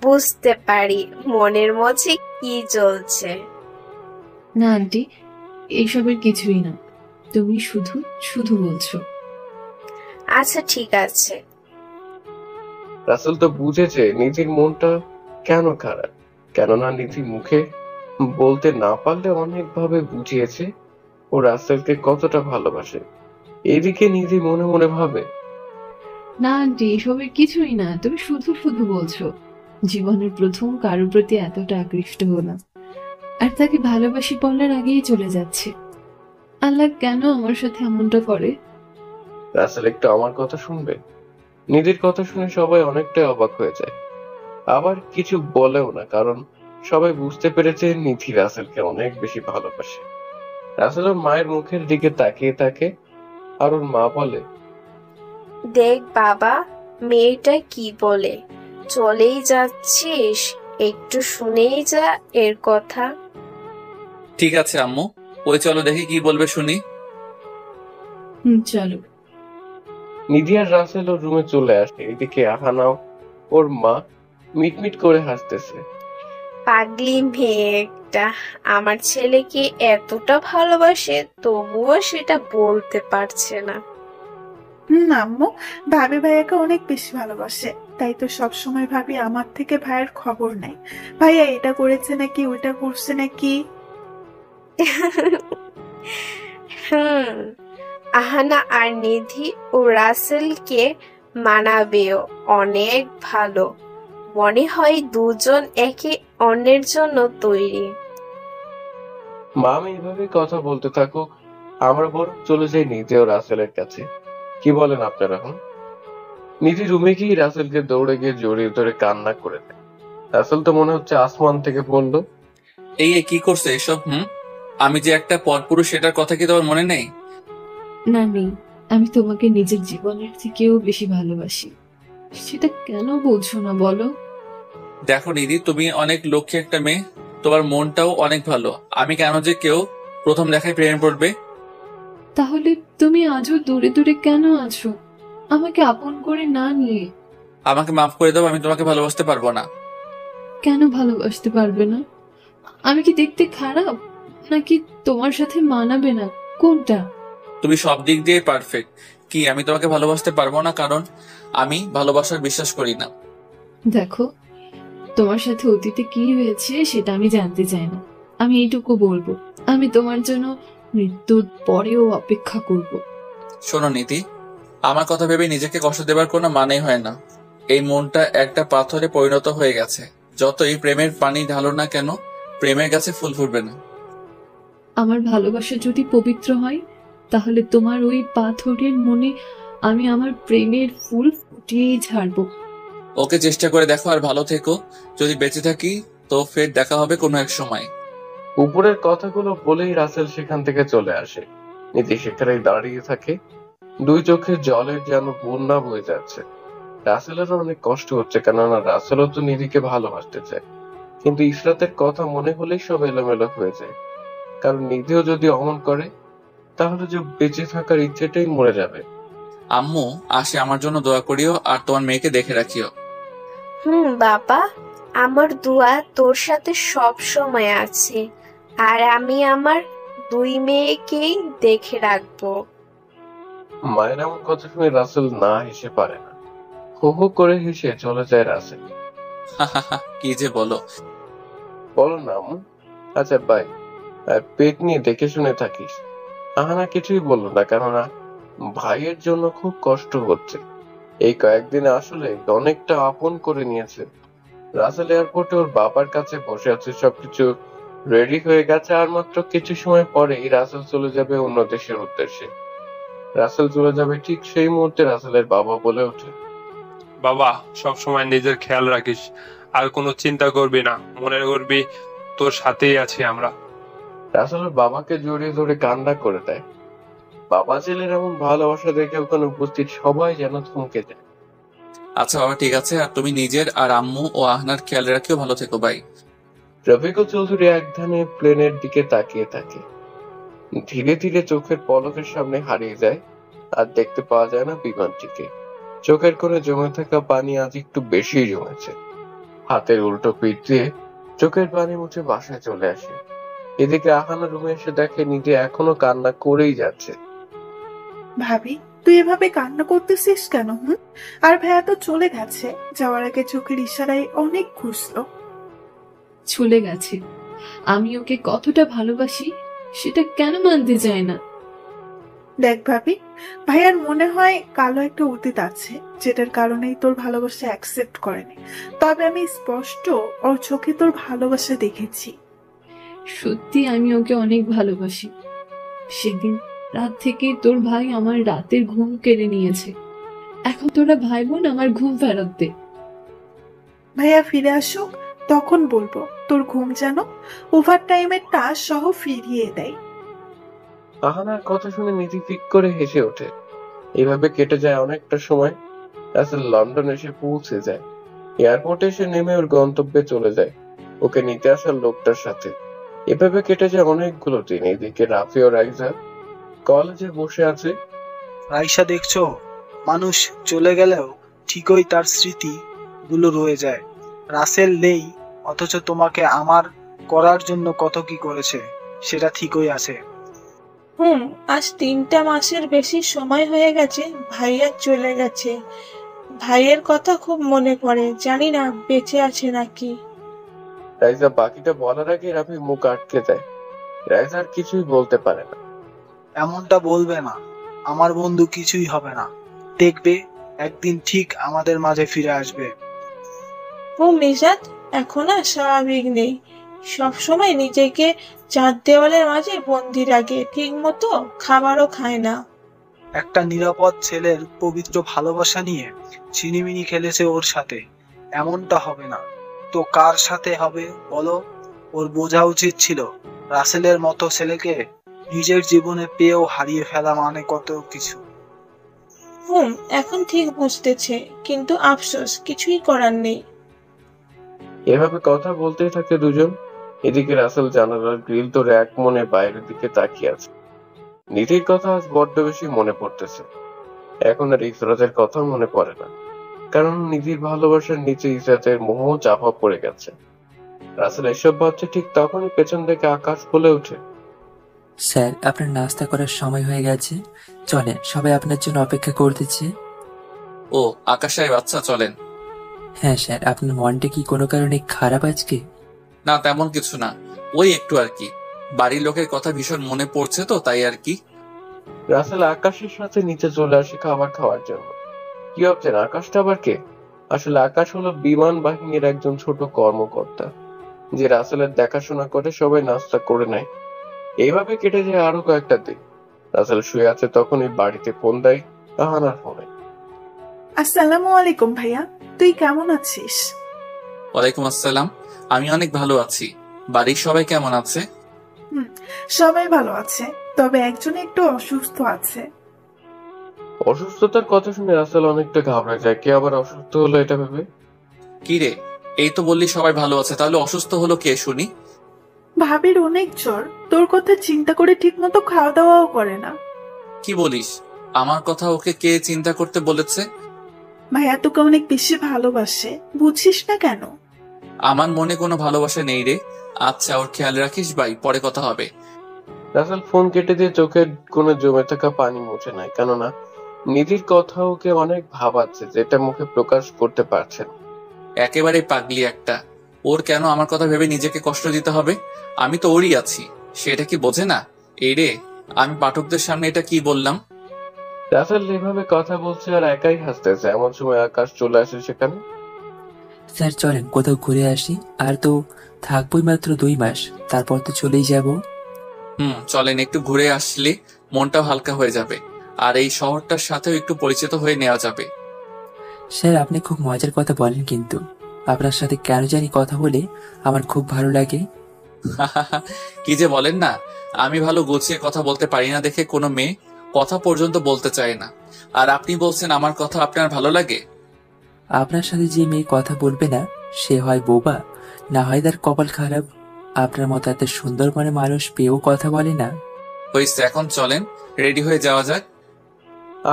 বুঝতে পারি মনের মধ্যে কি চলছে। না আন্টি, এইসবের কিছুই না। তুমি শুধু শুধু বলছো। আচ্ছা ঠিক আছে। রাসেল তো বুঝেছে নিধির মনটা কেন খারাপ, কেননা নিধি মুখে বলতে না পারলে অনেকভাবে বুঝিয়েছে ও রাসেলকে কতটা ভালোবাসে। এদিকে নিধি মনে মনে ভাবে, না আন্টি, এসবের কিছুই না। তুমি শুধু শুধু বলছো। জীবনের প্রথম কারোর প্রতি এতটা আকৃষ্ট হলাম, আর তাকে ভালোবাসি বলার আগেই চলে যাচ্ছে। আল্লাহ কেন আমার সাথে এমনটা করে? রাসেল একটু আমার কথা শুনবে? নিধির কথা শুনে সবাই অনেকটাই অবাক হয়ে যায়, আবার কিছু বলেও না, কারণ সবাই বুঝতে পেরেছে নিধি রাসেলকে অনেক বেশি ভালোবাসে। রাসেল ওর মায়ের মুখের দিকে তাকিয়ে থাকে, আর ওর মা বলে, দেখ বাবা, মেয়েটা কি বলে। চলেই যাচ্ছিস, একটু শুনেই যা এর কথা। ঠিক আছে আম্মু, ওই চলো দেখি কি বলবে শুনি। চলো। নিধি আর রাসেল ওর রুমে চলে আসে। এদিকে আহানাও ওর মা মিটমিট করে হাসতেছে। পাগলি মেয়ে একটা, আমার ছেলেকে এতটা ভালোবাসে তবুও সেটা বলতে পারছে না। আম্মু, ভাবি ভাইয়াকে অনেক বেশি ভালোবাসে, তাই তো সবসময় ভাবি আমার থেকে ভাইয়ের খবর নাই। ভাইয়া এটা করেছে নাকি, ওইটা করছে নাকি। আহানা আর নিধি ও রাসেলকে মানাবেও অনেক ভালো। মনে হয় দুজন একে অন্যের জন্য তৈরি। মা এইভাবে কথা বলতে থাকো, আমরা বরং চলে যাই নিধি ও রাসেলের কাছে। কি বলেন আপনারা? নিধি রুমে গিয়ে রাসেলকে দৌড়ে গিয়ে জড়িয়ে ধরে কান্না করে দেয়। রাসেল তো মনে হচ্ছে আসমান থেকে পড়লো। এই কি করছে এসব? আমি যে একটা পরপুরুষ সেটার কথা কি তোমার মনে নেই? না নেই, আমি তোমাকে নিজের জীবনের থেকেও বেশি ভালোবাসি। সেটা কেন বলছো না বলো? দেখো নিধি, তুমি অনেক লক্ষ্মী একটা মেয়ে, তোমার মনটাও অনেক ভালো। আমি কেন যে কেউ প্রথম দেখায় প্রেমে পড়বে? তাহলে তুমি আজও দূরে দূরে কেন আছো, আমাকে আপন করে না নিয়ে? আমাকে মাফ করে দাও, আমি তোমাকে ভালোবাসতে পারবো না। কেন ভালোবাসতে পারবে না? আমি কি দেখতে খারাপ, নাকি তোমার সাথে মানাবে না? কোনটা? তুমি সব দিক দিয়ে পারফেক্ট। কি আমি তোমাকে ভালোবাসতে পারবো না কারণ আমি ভালোবাসার বিশ্বাস করি না? দেখো, তোমার সাথে অতীতে কি হয়েছে সেটা আমি জানতে চাই না। আমি এইটুকু বলবো, আমি তোমার জন্য মৃত্যুর পরেও অপেক্ষা করব। শোনো নীতি, আমার কথা ভেবে নিজেকে কষ্ট দেবার কোনো মানেই হয় না। এই মনটা একটা পাথরে পরিণত হয়ে গেছে। যতই প্রেমের পানি ঢালো না কেন, প্রেমের কাছে ফুল ফুটবে না। আমার ভালোবাসা যদি পবিত্র হয়, তাহলে তোমার ওই পাথরের মনে আমি আমার প্রেমের ফুল ফুটিয়েই ছাড়বো। ওকে চেষ্টা করে দেখো আর ভালো থেকো। যদি বেঁচে থাকি তো ফের দেখা হবে কোনো এক সময়। উপরের কথাগুলো বলেই রাসেল সেখান থেকে চলে আসে। নিধি সেখানেই দাঁড়িয়ে থাকে, দুই চোখের জলের যেন বন্যা বয়ে যাচ্ছে। রাসেলেরও অনেক কষ্ট হচ্ছে, কেননা রাসেলও তো নিধিকে ভালোবাসতে চায়, কিন্তু ইশরাতের কথা মনে হলেই সব এলোমেলো হয়ে যায়। কারণ নিধিও যদি অমন করে তাহলে যে বেঁচে থাকার ইচ্ছেটাই মরে যাবে। আম্মু আসে, আমার জন্য দোয়া করিও আর তোমার মেয়েকে দেখে রাখিও। বাবা, আমার দোয়া তোর সাথে সব সময় আছে, আর আমি আমার দুই মেয়েকেই দেখে রাখবো। মায়ের এমন কথা শুনে রাসেল না হেসে পারে না, হো হো করে হেসে চলে যায় রাসেল। কি যে বলো। বলো না আম্মু। আচ্ছা বাই। আর পেট নিয়ে দেখে শুনে থাকিস। আহানা কিছুই বললো না, কেননা ভাইয়ের জন্য খুব কষ্ট হচ্ছে। এই কয়েকদিনে আসলে অনেকটা আপন করে নিয়েছে। রাসেল এয়ারপোর্টে ওর বাবার কাছে বসে আছে, সবকিছু রেডি হয়ে গেছে, আর মাত্র কিছু সময় পরেই রাসেল চলে যাবে অন্য দেশের উদ্দেশ্যে। রাসেল চলে যাবে ঠিক সেই মুহূর্তে রাসেলের বাবা বলে ওঠে, বাবা, সব সময় নিজের খেয়াল রাখিস, আর কোনো চিন্তা করবি না, মনে করবি তোর সাথেই আছি আমরা। রাসেলের বাবাকে জড়িয়ে ধরে কান্না করে দেয়। বাবা ছেলের এমন ভালোবাসা দেখে ওখানে উপস্থিত সবাই যেন থমকে যায়। আচ্ছা বাবা, ঠিক আছে। আর তুমি নিজের আর আম্মু ও আহনার খেয়াল রাখিও, ভালো থেকো, বাই। রফিকুল চৌধুরী একধানে প্লেনের দিকে তাকিয়ে থাকে। ধীরে ধীরে চোখের পলকের সামনে হারিয়ে যায়, আর দেখতে পাওয়া যায় না বিমানটিকে। চোখের কোণে জমে থাকা পানি আজ একটু বেশি জমেছে। হাতের উল্টো পিঠ দিয়ে চোখের পানি মুছে বাসায় চলে আসে। এদিকে আহানা রুমে এসে দেখে নিজে এখনো কান্না করেই যাচ্ছে। ভাবি, তুই এভাবে কান্না করতেছিস কেন? আর ভাইয়া তো চলে গেছে, যাওয়ার আগে চোখের ইশারায় অনেক খুঁজলো। চলে গেছে, আমি ওকে কতটা ভালোবাসি সেটা কেন মানতে চায় না? দেখ ভাবি, ভাইয়ার মনে হয় কালো একটা অতীত আছে, যেটার কারণেই তোর ভালোবাসা অ্যাকসেপ্ট করেনি। তবে আমি স্পষ্ট ওর চোখে তোর ভালোবাসা দেখেছি। সত্যি আমি ওকে অনেক ভালোবাসি। সেদিন রাত থেকে তোর ভাই আমার রাতের ঘুম কেড়ে নিয়েছে। এখন তোরা ভাই বোন আমার ঘুম ফেরত দে। ভাইয়া ফিরে আসুক, তখন বলবো তোর ঘুম যেন ওভার টাইমের টাস সহ ফিরিয়ে দেয়। আহানার কথা শুনে নিধি ফিক করে হেসে ওঠে। এভাবে কেটে যায় অনেকটা সময়। রাসেল লন্ডন এসে পৌঁছে যায়। এয়ারপোর্টে এসে নেমে ওর গন্তব্যে চলে যায়, ওকে নিতে আসার লোকটার সাথে। এভাবে কেটে যায় অনেকগুলো দিন। এদিকে রাফি ও রাইজা কলেজে বসে আছে। রাইসা, দেখছো, মানুষ চলে গেলেও ঠিকই তার স্মৃতি গুলো রয়ে যায়। রাসেল নেই, অথচ তোমাকে আমার করার জন্য কত কি করেছে সেটা ঠিকই আছে। আজ 3টা মাসের বেশি সময় হয়ে গেছে ভাইয়া চলে গেছে। ভাইয়ের কথা খুব মনে পড়ে, জানি না বেঁচে আছে নাকি। রাইজা বাকিটা বলার আগে রাফি মুখ আটকে দেয়। রাইজা আর কিছুই বলতে পারে না। এমনটা বলবে না, আমার বন্ধু কিছুই হবে না, দেখবে একদিন ঠিক আমাদের মাঝে ফিরে আসবে। মিজাত এখন আর স্বাভাবিক নেই, সব সময় নিজেকে 4 দেওয়ালের মাঝে বন্দি রাখে, ঠিক মতো খাবারও খায় না। একটা নিরাপদ ছেলের পবিত্র ভালোবাসা নিয়ে ছিনিমিনি খেলেছে ওর সাথে। এমনটা হবে না তো কার সাথে হবে বলো? ওর বোঝা উচিত ছিল রাসেলের মতো ছেলেকে নিজের জীবনে পেয়েও হারিয়ে ফেলা মানে কত কিছু। এখন ঠিক বুঝতেছে, কিন্তু আফসোস, কিছুই করার নেই। এভাবে কথা বলতেই থাকে দুজন। এদিকে রাসেল জানালার গ্রিল ধরে এক মনে বাইরের দিকে তাকিয়ে আছে। নিধির কথা আজ বড্ড বেশি মনে পড়তেছে। এখন আর ইসরাতের কথা মনে পড়ে না, কারণ নিধির ভালোবাসার নিচে ইসরাতের মোহ চাপা পড়ে গেছে। রাসেল এসব ভাবছে ঠিক তখনই পেছন থেকে আকাশ বলে ওঠে, স্যার, আপনার নাস্তা করার সময় হয়ে গেছে, চলেন, সবাই আপনার জন্য অপেক্ষা করতেছে। ও আকাশ সাহেব, আচ্ছা চলেন। হ্যাঁ স্যার, আপনার মনটা কি কোনো কারণে খারাপ আজকে? না, তেমন কিছু না, ওই একটু আর কি, বাড়ির লোকের কথা ভীষণ মনে পড়ছে তো তাই আর কি। রাসেল আকাশের সাথে নিচে চলে আসে খাবার খাওয়ার জন্য। কি ভাবছেন, আকাশটা আবার কে? আসলে আকাশ হলো বিমান বাহিনীর একজন ছোট কর্মকর্তা, যে রাসেলের দেখাশোনা করে, সবাই নাস্তা করে নেয়। এইভাবে কেটে যায় আরো কয়েকটা দিন। রাসেল শুয়ে আছে, তখনই বাড়িতে ফোন দেয় আহানার ফোনে। আসসালামু আলাইকুম ভাইয়া, তুই কেমন আছিস? ওয়ালাইকুম আসসালাম। আমি অনেক ভালো আছি। বাড়ির সবাই কেমন আছে? সবাই ভালো আছে, তবে একজন একটু অসুস্থ আছে। অসুস্থতার কথা শুনে রাসেল অনেকটা ঘাবড়ে যায়। কে আবার অসুস্থ হলো এটা ভেবে? কি রে, এই তো বললি সবাই ভালো আছে, তাহলে অসুস্থ হলো কে শুনি? ভাবির অনেক জ্বর, তোর কথা চিন্তা করে ঠিক মতো খাওয়া দাওয়াও করে না। কি বলিস? আমার কথা ওকে কে চিন্তা করতে বলেছে? ভাইয়া তোকে অনেক বেশি ভালোবাসে, বুঝিস না কেন? আমার মনে কোনো ভালোবাসা নেই রে। আচ্ছা, ওর খেয়াল রাখিস ভাই, পরে কথা হবে। রাসেল ফোন কেটে দিয়ে চোখের কোণে জমে থাকা পানি মুছে নেয়, কেননা নিধির কথা ওকে অনেক ভাবাচ্ছে, যেটা মুখে প্রকাশ করতে পারছেন। একেবারে পাগলি একটা। ওর কেন আমার কথা ভেবে নিজেকে কষ্ট দিতে হবে? আমি তো ওরই আছি, সেটা কি বোঝে না? এই রে, আমি পাঠকদের সামনে এটা কি বললাম? রাসেল এভাবে কথা বলছে আর একাই হাসতেছে, এমন সময় আকাশ চলে আসে সেখানে। স্যার চলেন কোথাও ঘুরে আসি, আর তো থাকবোই মাত্র 2 মাস, তারপর তো চলেই যাব। চলেন, একটু ঘুরে আসলে মনটাও হালকা হয়ে যাবে, আর এই শহরটার সাথেও একটু পরিচিত হয়ে নেওয়া যাবে। স্যার আপনি খুব মজার কথা বলেন, কিন্তু আপনার সাথে কেন জানি কথা বলে আমার খুব ভালো লাগে। কি যে বলেন না, আমি ভালো গুছিয়ে কথা বলতে পারি না দেখে কোনো মেয়ে কথা পর্যন্ত বলতে চায় না, আর আপনি বলছেন আমার কথা আপনার ভালো লাগে। আপনার সাথে যে মেয়ে কথা বলবে না, সে হয় বোবা, না হয় তার কপাল খারাপ। আপনার মতো এত সুন্দর মনে মানুষ পেয়েও কথা বলে না। হয়েছে, এখন চলেন রেডি হয়ে যাওয়া যাক।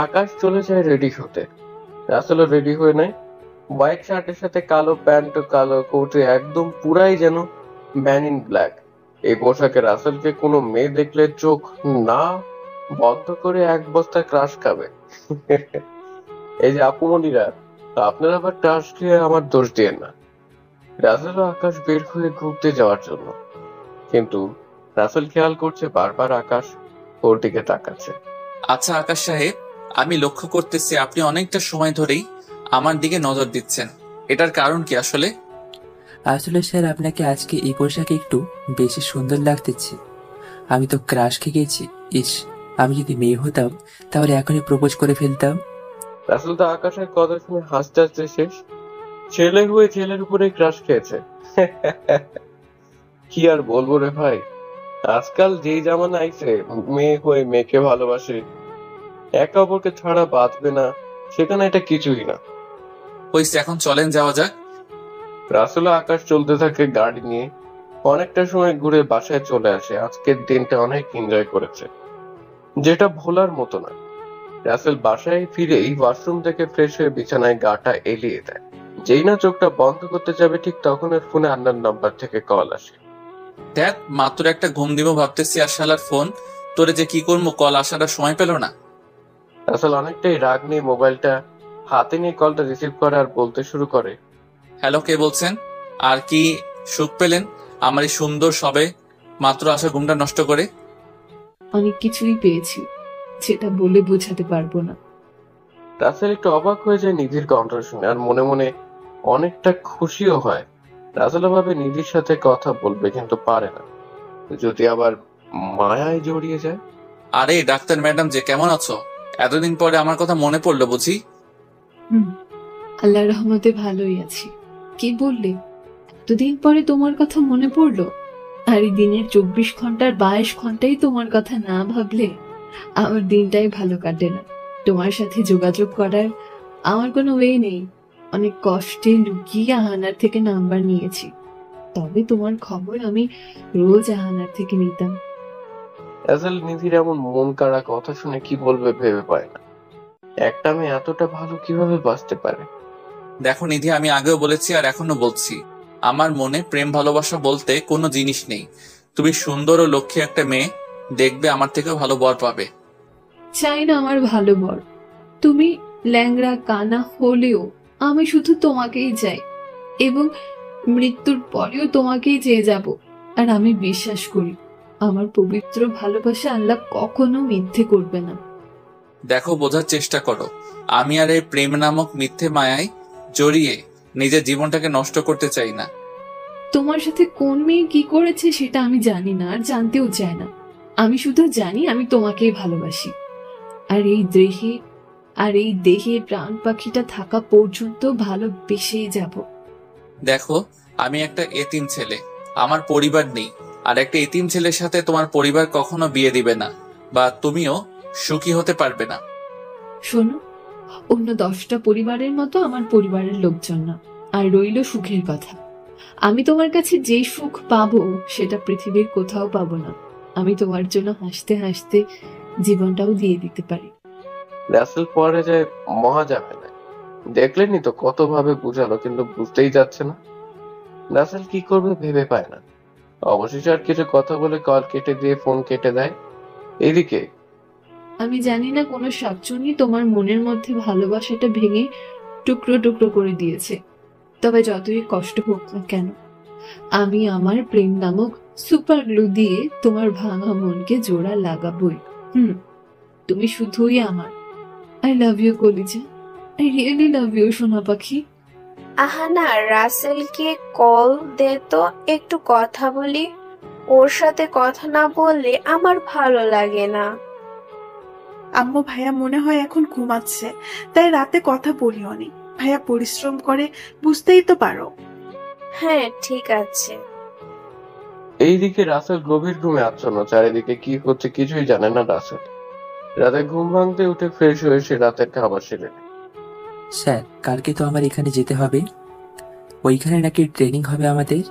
আকাশ চলে যায় রেডি হতে। রাসেলও রেডি হয়ে নেয়, হোয়াইট শার্টের সাথে কালো প্যান্ট ও কালো কোটে, একদম পুরাই যেন ম্যান ইন ব্ল্যাক। এই পোশাকে রাসেলকে কোনো মেয়ে দেখলে চোখ না বন্ধ করে এক বস্তা ক্রাশ খাবে। এই যে আপুমনিরা, আপনারা আবার ক্রাশ খেয়ে আমার দোষ দিয়ে না। রাসেল ও আকাশ বের হয়ে ঘুরতে যাওয়ার জন্য, কিন্তু রাসেল খেয়াল করছে বারবার আকাশ ওর দিকে তাকাচ্ছে। আচ্ছা আকাশ সাহেব, আমি লক্ষ্য করতেছি আপনি অনেকটা সময় ধরেই আমার দিকে নজর দিচ্ছেন, এটার কারণ কি আসলে? আসলে স্যার আপনাকে আজকে এই পোশাকে একটু বেশি সুন্দর লাগতেছে। আমি তো ক্রাশ খেয়ে গেছি। ইস, আমি যদি মেয়ে হতাম তাহলে এখনই প্রপোজ করে ফেলতাম। রাসেল তো আকাশের কথা শুনে হাসতে হাসতে শেষ। ছেলে হয়ে ছেলের উপরে ক্রাশ খেয়েছে। কি আর বলবো রে ভাই, আজকাল যেই জামানা আইছে, মেয়ে হয়ে মেয়েকে ভালোবাসে, একে অপরকে ছাড়া বাঁচবে না, সেখানে এটা কিছুই না। হয়েছে, এখন চলেন যাওয়া যাক। রাসেল ও আকাশ চলতে থাকে গাড়ি নিয়ে। অনেকটা সময় ঘুরে বাসায় চলে আসে। আজকের দিনটা অনেক এনজয় করেছে, যেটা ভোলার মতো না। রাসেল বাসায় ফিরেই ওয়াশরুম থেকে ফ্রেশ হয়ে বিছানায় গাটা এলিয়ে দেয়। যেই না চোখটা বন্ধ করতে যাবে, ঠিক তখন এর ফোনে আন্নার নাম্বার থেকে কল আসে। দেখ, মাত্র একটা ঘুম দিব ভাবতেছি, আর শালার ফোন। তোরে যে কি করবো, কল আসার আর সময় পেল না। রাসেল অনেকটাই রাগ নিয়ে মোবাইলটা হাতে নিয়ে কলটা রিসিভ করে আর বলতে শুরু করে, হ্যালো, কে বলছেন? আর কি সুখ পেলেন আমার এই সুন্দর সবে মাত্র আসা ঘুমটা নষ্ট করে? অনেক কিছুই পেয়েছি, যেটা বলে বোঝাতে পারবো না। রাসেল একটু অবাক হয়ে যায় নিধির কণ্ঠ শুনে, আর মনে মনে অনেকটা খুশিও হয়। রাসেল ভাবে নিধির সাথে কথা বলবে, কিন্তু পারে না, যদি আবার মায়ায় জড়িয়ে যায়। আরে ডাক্তার ম্যাডাম যে, কেমন আছো? এতদিন পরে আমার কথা মনে পড়লো বুঝি? আল্লাহর রহমতে ভালোই আছি। কি বললে? এতদিন পরে তোমার কথা মনে পড়লো? আর এই দিনের 24 ঘন্টার 22 ঘন্টাই তোমার কথা না ভাবলে আমার দিনটাই ভালো কাটে না। তোমার সাথে যোগাযোগ করার আমার কোনো ওয়ে নেই। অনেক কষ্টে লুকিয়ে আহানার থেকে নাম্বার নিয়েছি, তবে তোমার খবর আমি রোজ আহানার থেকে নিতাম। রাসেল নিধির এমন মন কাড়া কথা শুনে কি বলবে ভেবে পায় না। একটা মেয়ে এতটা ভালো কিভাবে বাঁচতে পারে? দেখো নিধি, আমি আগেও বলেছি আর এখনো বলছি, আমার মনে প্রেম ভালোবাসা বলতে কোনো জিনিস নেই। তুমি সুন্দর ও লক্ষ্মী একটা মেয়ে, দেখবে আমার থেকেও ভালো বর পাবে। চাই না আমার ভালো বর। তুমি ল্যাংড়া কানা হলেও আমি শুধু তোমাকেই চাই, এবং মৃত্যুর পরেও তোমাকেই চেয়ে যাব। আর আমি বিশ্বাস করি আমার পবিত্র ভালোবাসা আল্লাহ কখনো মিথ্যে করবে না। দেখো, বোঝার চেষ্টা করো, আমি আর এই প্রেম নামক মিথ্যে মায়ায় জড়িয়ে নিজের জীবনটাকে নষ্ট করতে চাই না। তোমার সাথে কোন মেয়ে কি করেছে সেটা আমি জানি না, আর জানতেও চাই না। আমি শুধু জানি আমি তোমাকেই ভালোবাসি, আর এই দেহে আর এই দেহে প্রাণ পাখিটা থাকা পর্যন্ত ভালোবেসেই যাব। দেখো, আমি একটা এতিম ছেলে, আমার পরিবার নেই। আর একটা এতিম ছেলের সাথে তোমার পরিবার কখনো বিয়ে দিবে না, বা তুমিও সুখী হতে পারবে না। শোনো, অন্য 10টা পরিবারের মতো আমার পরিবারের লোকজন না। আর রইল সুখের কথা, আমি তোমার কাছে যে সুখ পাবো সেটা পৃথিবীর কোথাও পাবো না। আমি তোমার জন্য হাসতে হাসতে জীবনটাও দিয়ে দিতে পারি। রাসেল পরে যায় মহা যাবে না। দেখলেনি তো কত ভাবে বুঝালো, কিন্তু বুঝতেই যাচ্ছে না। রাসেল কি করবে ভেবে পায় না। অবশেষে আর কিছু কথা বলে কল কেটে দিয়ে ফোন কেটে দেয়। এদিকে আমি জানি না কোনো শাকচুন্নি তোমার মনের মধ্যে ভালোবাসাটা ভেঙে টুকরো টুকরো করে দিয়েছে। তবে যতই কষ্ট হোক না কেন, আমি আমার প্রেম নামক সুপার গ্লু দিয়ে তোমার ভাঙা মনকে জোড়া লাগাবই। তুমি শুধুই আমার। আই লাভ ইউ কলিজা, আই রিয়েলি লাভ ইউ সোনা পাখি। আহানা, রাসেলকে কল দে তো, একটু কথা বলি। ওর সাথে কথা না বললে আমার ভালো লাগে না। আম্মু, ভাইয়া মনে হয় এখন ঘুমাচ্ছে, তাই রাতে কথা বলিও নি। ভাইয়া পরিশ্রম করে, বুঝতেই তো পারো। হ্যাঁ, ঠিক আছে। এইদিকে রাসেল গভীর ঘুমে আচ্ছন্ন। চারিদিকে কি হচ্ছে কিছুই জানে না রাসেল। রাতে ঘুম ভাঙতে উঠে ফ্রেশ হয়ে সে রাতের খাবার সেরে নেয়। স্যার, কালকে তো আমার এখানে যেতে হবে। ওইখানে নাকি ট্রেনিং হবে আমাদের।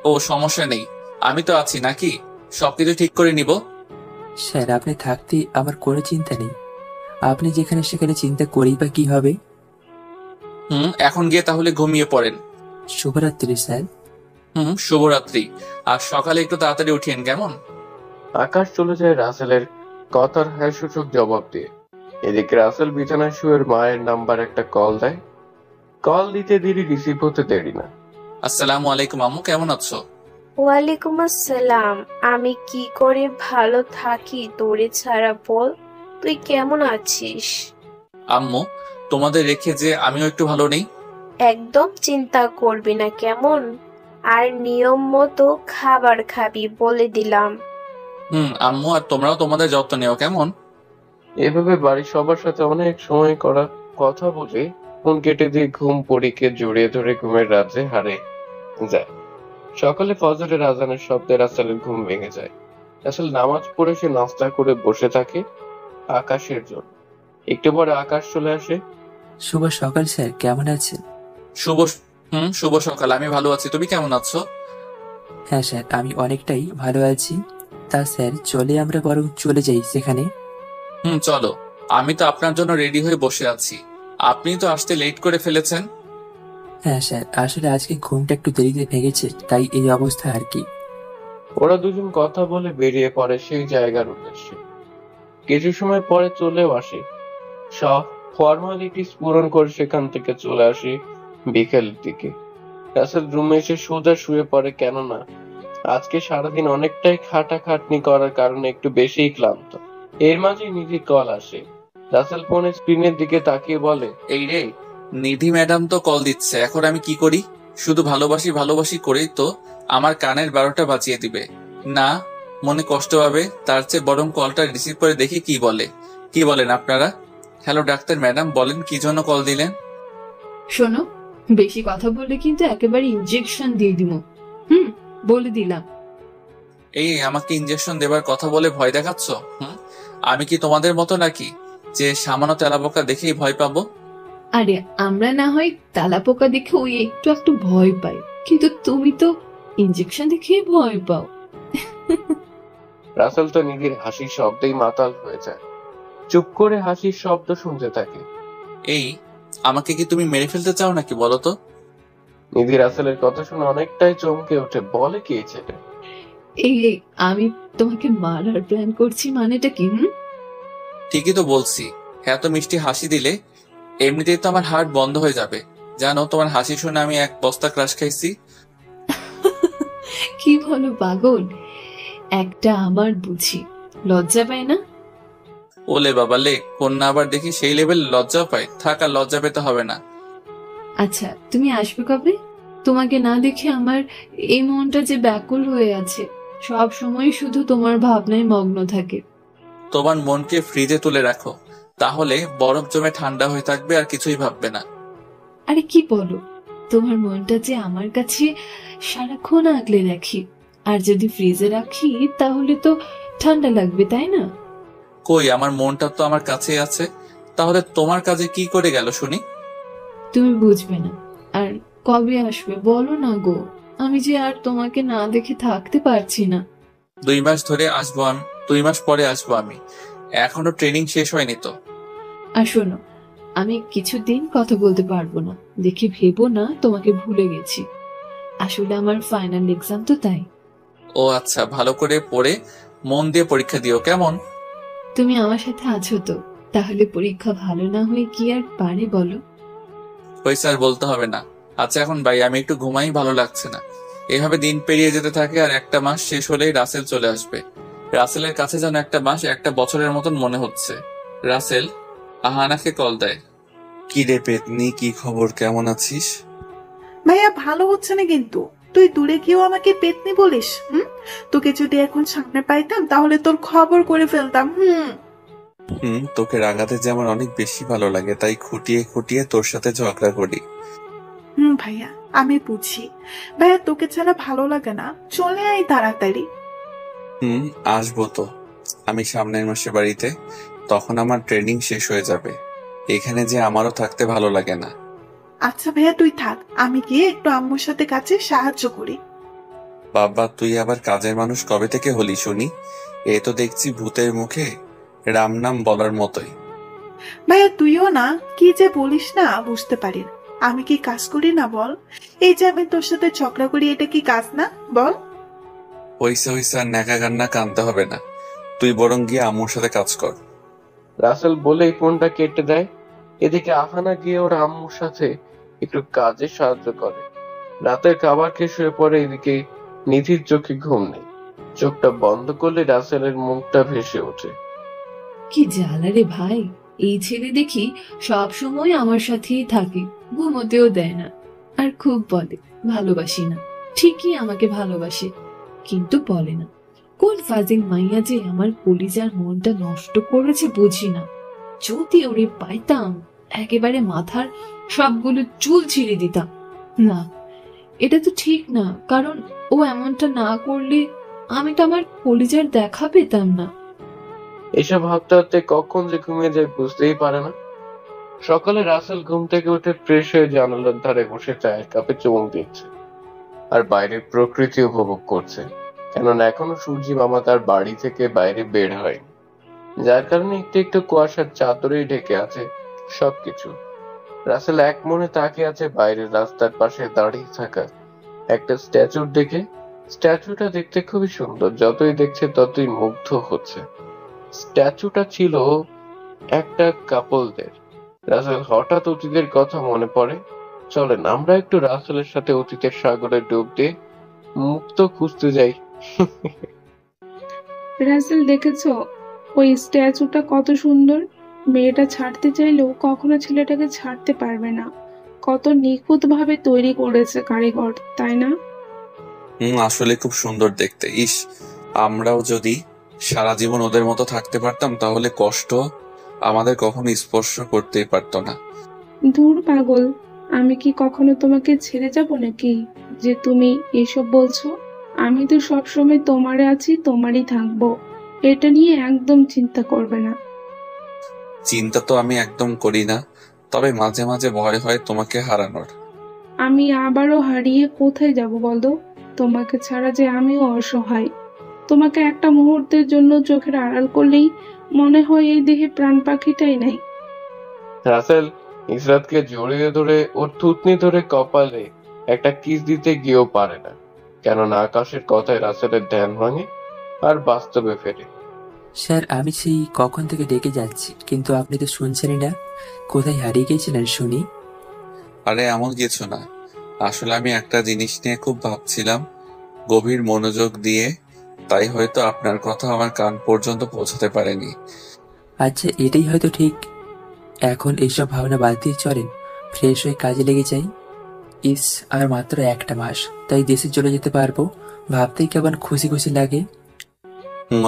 ও, সমস্যা নেই, আমি তো আছি নাকি, সবকিছু ঠিক করে নিব। স্যার, আপনি থাকতে আমার কোনো চিন্তা নেই। আপনি যেখানে সেখানে চিন্তা করি বা কি হবে। এখন গিয়ে তাহলে ঘুমিয়ে পড়েন। শুভরাত্রি স্যার। শুভরাত্রি। আর সকালে একটু তাড়াতাড়ি উঠিয়েন, কেমন? আকাশ চলে যায় রাসেলের কথার হ্যাঁ সূচক জবাব দিয়ে। এদিকে রাসেল বিছানায় শুয়ে মায়ের নাম্বার একটা কল দেয়। কল দিতে দেরি, রিসিভ হতে দেরি না। আসসালামু আলাইকুম আম্মু, কেমন আছো? ওয়ালাইকুম আসসালাম। আমি কি করে ভালো থাকি তোরে ছাড়া, বল। তুই কেমন আছিস? আম্মু, তোমাদের রেখে যে আমিও একটু ভালো নেই। একদম চিন্তা করবি না, কেমন? আর নিয়ম মতো খাবার খাবি, বলে দিলাম। আম্মু, আর তোমরাও তোমাদের যত্ন নেও, কেমন? এভাবে বাড়ির সবার সাথে অনেক সময় করা কথা বলে ফোন কেটে দিয়ে ঘুম পরীকে জড়িয়ে ধরে ঘুমের রাজ্যে হারে যায়। সকালে ফজরের আজানের শব্দে রাসেলের ঘুম ভেঙে যায়। রাসেল নামাজ পড়ে সে নাস্তা করে বসে থাকে আকাশের জন্য। একটু পরে আকাশ চলে আসে। শুভ সকাল স্যার, কেমন আছেন? শুভ সকাল। আমি ভালো আছি, তুমি কেমন আছো? হ্যাঁ স্যার, আমি অনেকটাই ভালো আছি। তা স্যার, আমরা বরং চলে যাই সেখানে। চলো, আমি তো আপনার জন্য রেডি হয়ে বসে আছি। আপনি তো আসতে লেট করে ফেলেছেন। হ্যাঁ স্যার, আসলে আজকে ঘুমটা একটু দেরিতে ভেঙেছে, তাই এই অবস্থা আর কি। ওরা দুজন কথা বলে বেরিয়ে পড়ে সেই জায়গার উদ্দেশ্যে। কিছু সময় পরে চলেও আসে। সব ফর্মালিটিস পূরণ করে সেখান থেকে চলে আসে বিকেলের দিকে। রাসেল রুমে এসে সোজা শুয়ে পড়ে, কেননা আজকে সারাদিন অনেকটাই খাটাখাটনি করার কারণে একটু বেশিই ক্লান্ত। এর মাঝে নিধি কল আসে। রাসেল ফোনের স্ক্রিনের দিকে তাকিয়ে বলে, এই রে, নিধি ম্যাডাম তো কল দিচ্ছে। এখন আমি কি করি? শুধু ভালোবাসি ভালোবাসি করেই তো আমার কানের 12টা বাজিয়ে দিবে না, মনে কষ্ট পাবে। তার চেয়ে বরং কলটা রিসিভ করে দেখি কি বলে। কি বলেন আপনারা? হ্যালো ডাক্তার ম্যাডাম, বলেন কি জন্য কল দিলেন? শোনো, বেশি কথা বললে কিন্তু একেবারে ইনজেকশন দিয়ে দিব। বলে দিলাম। এই, আমাকে ইনজেকশন দেবার কথা বলে ভয় দেখাচ্ছ? আমি কি তোমাদের মতো নাকি যে সামান্য তেলাপোকা দেখেই ভয় পাবো? আরে, আমরা না হয় তেলাপোকা দেখে ওই একটু একটু ভয় পাই, কিন্তু তুমি তো ইনজেকশন দেখেই ভয় পাও। রাসেল তো নিধির হাসির শব্দেই মাতাল হয়ে যায়। চুপ করে হাসির শব্দ শুনতে থাকে। এই, আমাকে কি তুমি মেরে ফেলতে চাও নাকি বলো তো? নিধি রাসেলের কথা শুনে অনেকটাই চমকে ওঠে। বলে কি ছেলে? এই, আমি তোমাকে মারার প্ল্যান করছি মানেটা কি? ঠিকই তো বলছি। এত মিষ্টি হাসি দিলে এমনিতেই তো আমার হার্ট বন্ধ হয়ে যাবে। জানো, তোমার হাসি শুনে আমি 1 বস্তা ক্রাশ খাইছি। কি বলো পাগল? একটা আমার বুঝি লজ্জা পায় না? ওলে বাবা লে, কন্যা আবার দেখি সেই লেভেল লজ্জা পায়। থাক, আর লজ্জা পেতে হবে না। আচ্ছা, তুমি আসবে কবে? তোমাকে না দেখে আমার এই মনটা যে ব্যাকুল হয়ে আছে, সব সময় শুধু তোমার ভাবনায় মগ্ন থাকে। তোমার মনকে ফ্রিজে তুলে রাখো, তাহলে বরফ জমে ঠান্ডা হয়ে থাকবে আর কিছুই ভাববে না। আরে কি বলো, তোমার মনটা যে আমার কাছে সারাক্ষণ আগলে রাখি, আর যদি ফ্রিজে রাখি তাহলে তো ঠান্ডা লাগবে, তাই না? কই, আমার মনটা তো আমার কাছেই আছে। তাহলে তোমার কাজে কি করে গেল শুনি? তুমি বুঝবে না। আর কবে আসবে বলো না গো, আমি যে আর তোমাকে না দেখে থাকতে পারছি না। 2 মাস ধরে আসবো আমি, 2 মাস পরে আসবো আমি। এখনো ট্রেনিং শেষ হয়নি তো। আর শোনো, আমি কিছুদিন কথা বলতে পারবো না দেখে ভেবো না তোমাকে ভুলে গেছি। আসলে আমার ফাইনাল এক্সাম তো, তাই। ও আচ্ছা, ভালো করে পড়ে মন দিয়ে পরীক্ষা দিও কেমন? তুমি আমার সাথে আছো তো, তাহলে পরীক্ষা ভালো না হয়ে কি আর পারে বলো? ওই স্যার বলতে হবে না। আচ্ছা এখন ভাই, আমি একটু ঘুমাই, ভালো লাগছে না। এভাবে দিন পেরিয়ে যেতে থাকে আর একটা মাস শেষ হলেই রাসেল চলে আসবে। রাসেলের কাছে যেন একটা মাস একটা বছরের মতন মনে হচ্ছে। রাসেল আহানাকে কল দেয়। কি রে পেতনি, কি খবর, কেমন আছিস? ভাইয়া ভালো হচ্ছে না কিন্তু। তুই দূরে গিয়েও আমাকে পেতনি বলিস? তোকে যদি এখন সামনে পাইতাম তাহলে তোর খবর করে ফেলতাম। তোকে রাগাতে যে আমার অনেক বেশি ভালো লাগে, তাই খুঁটিয়ে খুঁটিয়ে তোর সাথে ঝগড়া করি। ভাইয়া আমি বুঝি। ভাইয়া তোকে ছাড়া ভালো লাগে না, চলে আয় তাড়াতাড়ি। আসবো তো। আমি সামনের মাসে বাড়িতে, তখন আমার ট্রেনিং শেষ হয়ে যাবে। এখানে যে আমারও থাকতে ভালো লাগে না। আচ্ছা ভাইয়া তুই থাক, আমি গিয়ে একটু আম্মুর সাথে কাজে সাহায্য করি। বাবা, তুই আবার কাজের মানুষ কবে থেকে হলি শুনি? এ তো দেখছি ভূতের মুখে রাম নাম বলার মতোই। ভাইয়া তুইও না, কি যে বলিস না বুঝতে পারি না। আমি কি কাজ করি না বল? এই যে আমি তোর সাথে ঝগড়া করি, এটা কি কাজ না বল? হইসা আর ন্যাকা গান্না কানতে হবে না, তুই বরং গিয়ে আম্মুর সাথে কাজ কর। রাসেল বলেই ফোনটা কেটে দেয়। এদিকে আহানা গিয়ে ওর আম্মুর সাথে একটু কাজে সাহায্য করে। রাতের খাবার খেয়ে শুয়ে পড়ে। এদিকে নিধির চোখে ঘুম নেই। চোখটা বন্ধ করলে রাসেলের মুখটা ভেসে ওঠে। কি জ্বালা রে ভাই, এই ছেলে দেখি সব সময় আমার সাথেই থাকে, ঘুমোতেও দেয় না। আর খুব বলে ভালোবাসি না। ঠিকই আমাকে ভালোবাসে, কিন্তু বলে না। কোন ফাজিল মাইয়া যে আমার কলিজার মনটা নষ্ট করেছে বুঝি না। যদি ওরে পাইতাম একেবারে মাথার সবগুলো চুল ছিঁড়ে দিতাম। না, এটা তো ঠিক না, কারণ ও এমনটা না করলে আমি তো আমার কলিজার দেখা পেতাম না। এসব ভাবতে ভাবতে কখন যে ঘুমিয়ে যায় বুঝতেই পারে না। সকালে রাসেল ঘুম থেকে উঠে ফ্রেশ হয়ে জানালার ধারে বসে চায়ের কাপে চুমুক দিচ্ছে আর বাইরের প্রকৃতি উপভোগ করছে। কেননা এখনো সূর্যি মামা তার বাড়ি থেকে বাইরে বের হয়নি, যার কারণে একটু একটু কুয়াশার চাদরেই ঢেকে আছে সবকিছু। রাসেল এক মনে তাকিয়ে আছে বাইরের রাস্তার পাশে দাঁড়িয়ে থাকা একটা স্ট্যাচুর দিকে। স্ট্যাচুটা দেখতে খুবই সুন্দর, যতই দেখছে ততই মুগ্ধ হচ্ছে। স্ট্যাচুটা ছিল একটা কাপলদের। রাসেল হঠাৎ অতীতের কথা মনে পড়ে। চলেন আমরা একটু রাসেলের সাথে অতীতের সাগরে ডুব দিয়ে মুক্ত খুঁজতে যাই। রাসেল দেখেছো ওই স্ট্যাচুটা কত সুন্দর? মেয়েটা ছাড়তে চাইলেও কখনো ছেলেটাকে ছাড়তে পারবে না। কত নিখুঁত ভাবে তৈরি করেছে কারিগর, তাই না? আসলে খুব সুন্দর দেখতে। ইস, আমরাও যদি সারা জীবন ওদের মতো থাকতে পারতাম তাহলে কষ্ট আমাদের কখনো স্পর্শ করতেই পারতো না। দূর পাগল, আমি কি কখনো তোমাকে ছেড়ে যাব নাকি যে তুমি এসব বলছো? আমি তো সবসময় তোমারে আছি, তোমারই থাকবো। এটা নিয়ে একদম চিন্তা করবে না। চিন্তা তো আমি একদম করি না, তবে মাঝে মাঝে ভয় হয় তোমাকে হারানোর। আমি আবারও হারিয়ে কোথায় যাব বলো? তোমাকে ছাড়া যে আমিও অসহায়। তোমাকে একটা মুহূর্তের জন্য চোখের আড়াল করলেই মনে হয় এই দেহে প্রাণ পাখিটাই নাই। রাসেল ইসরাতকে জড়িয়ে ধরে ওর থুতনি ধরে কপালে একটা কিস দিতে গিয়েও পারে না, কেননা আকাশের কথায় রাসেলের ধ্যান ভাঙে আর বাস্তবে ফেরে। স্যার, আমি সেই কখন থেকে ডেকে যাচ্ছি, কিন্তু আপনি তো শুনছেনই না। কোথায় হারিয়ে গিয়েছিলেন শুনি? আরে এমন কিছু না, আসলে আমি একটা জিনিস নিয়ে খুব ভাবছিলাম গভীর মনোযোগ দিয়ে, তাই হয়তো আপনার কথা আমার কান পর্যন্ত পৌঁছাতে পারেনি। আচ্ছা, এটাই হয়তো ঠিক। এখন এইসব ভাবনা বাদ দিয়ে চলেন ফ্রেশ হয়ে কাজে লেগে যাই। ইস, আর মাত্র একটা মাস, তাই দেশে চলে যেতে পারবো। ভাবতেই কেমন খুশি খুশি লাগে।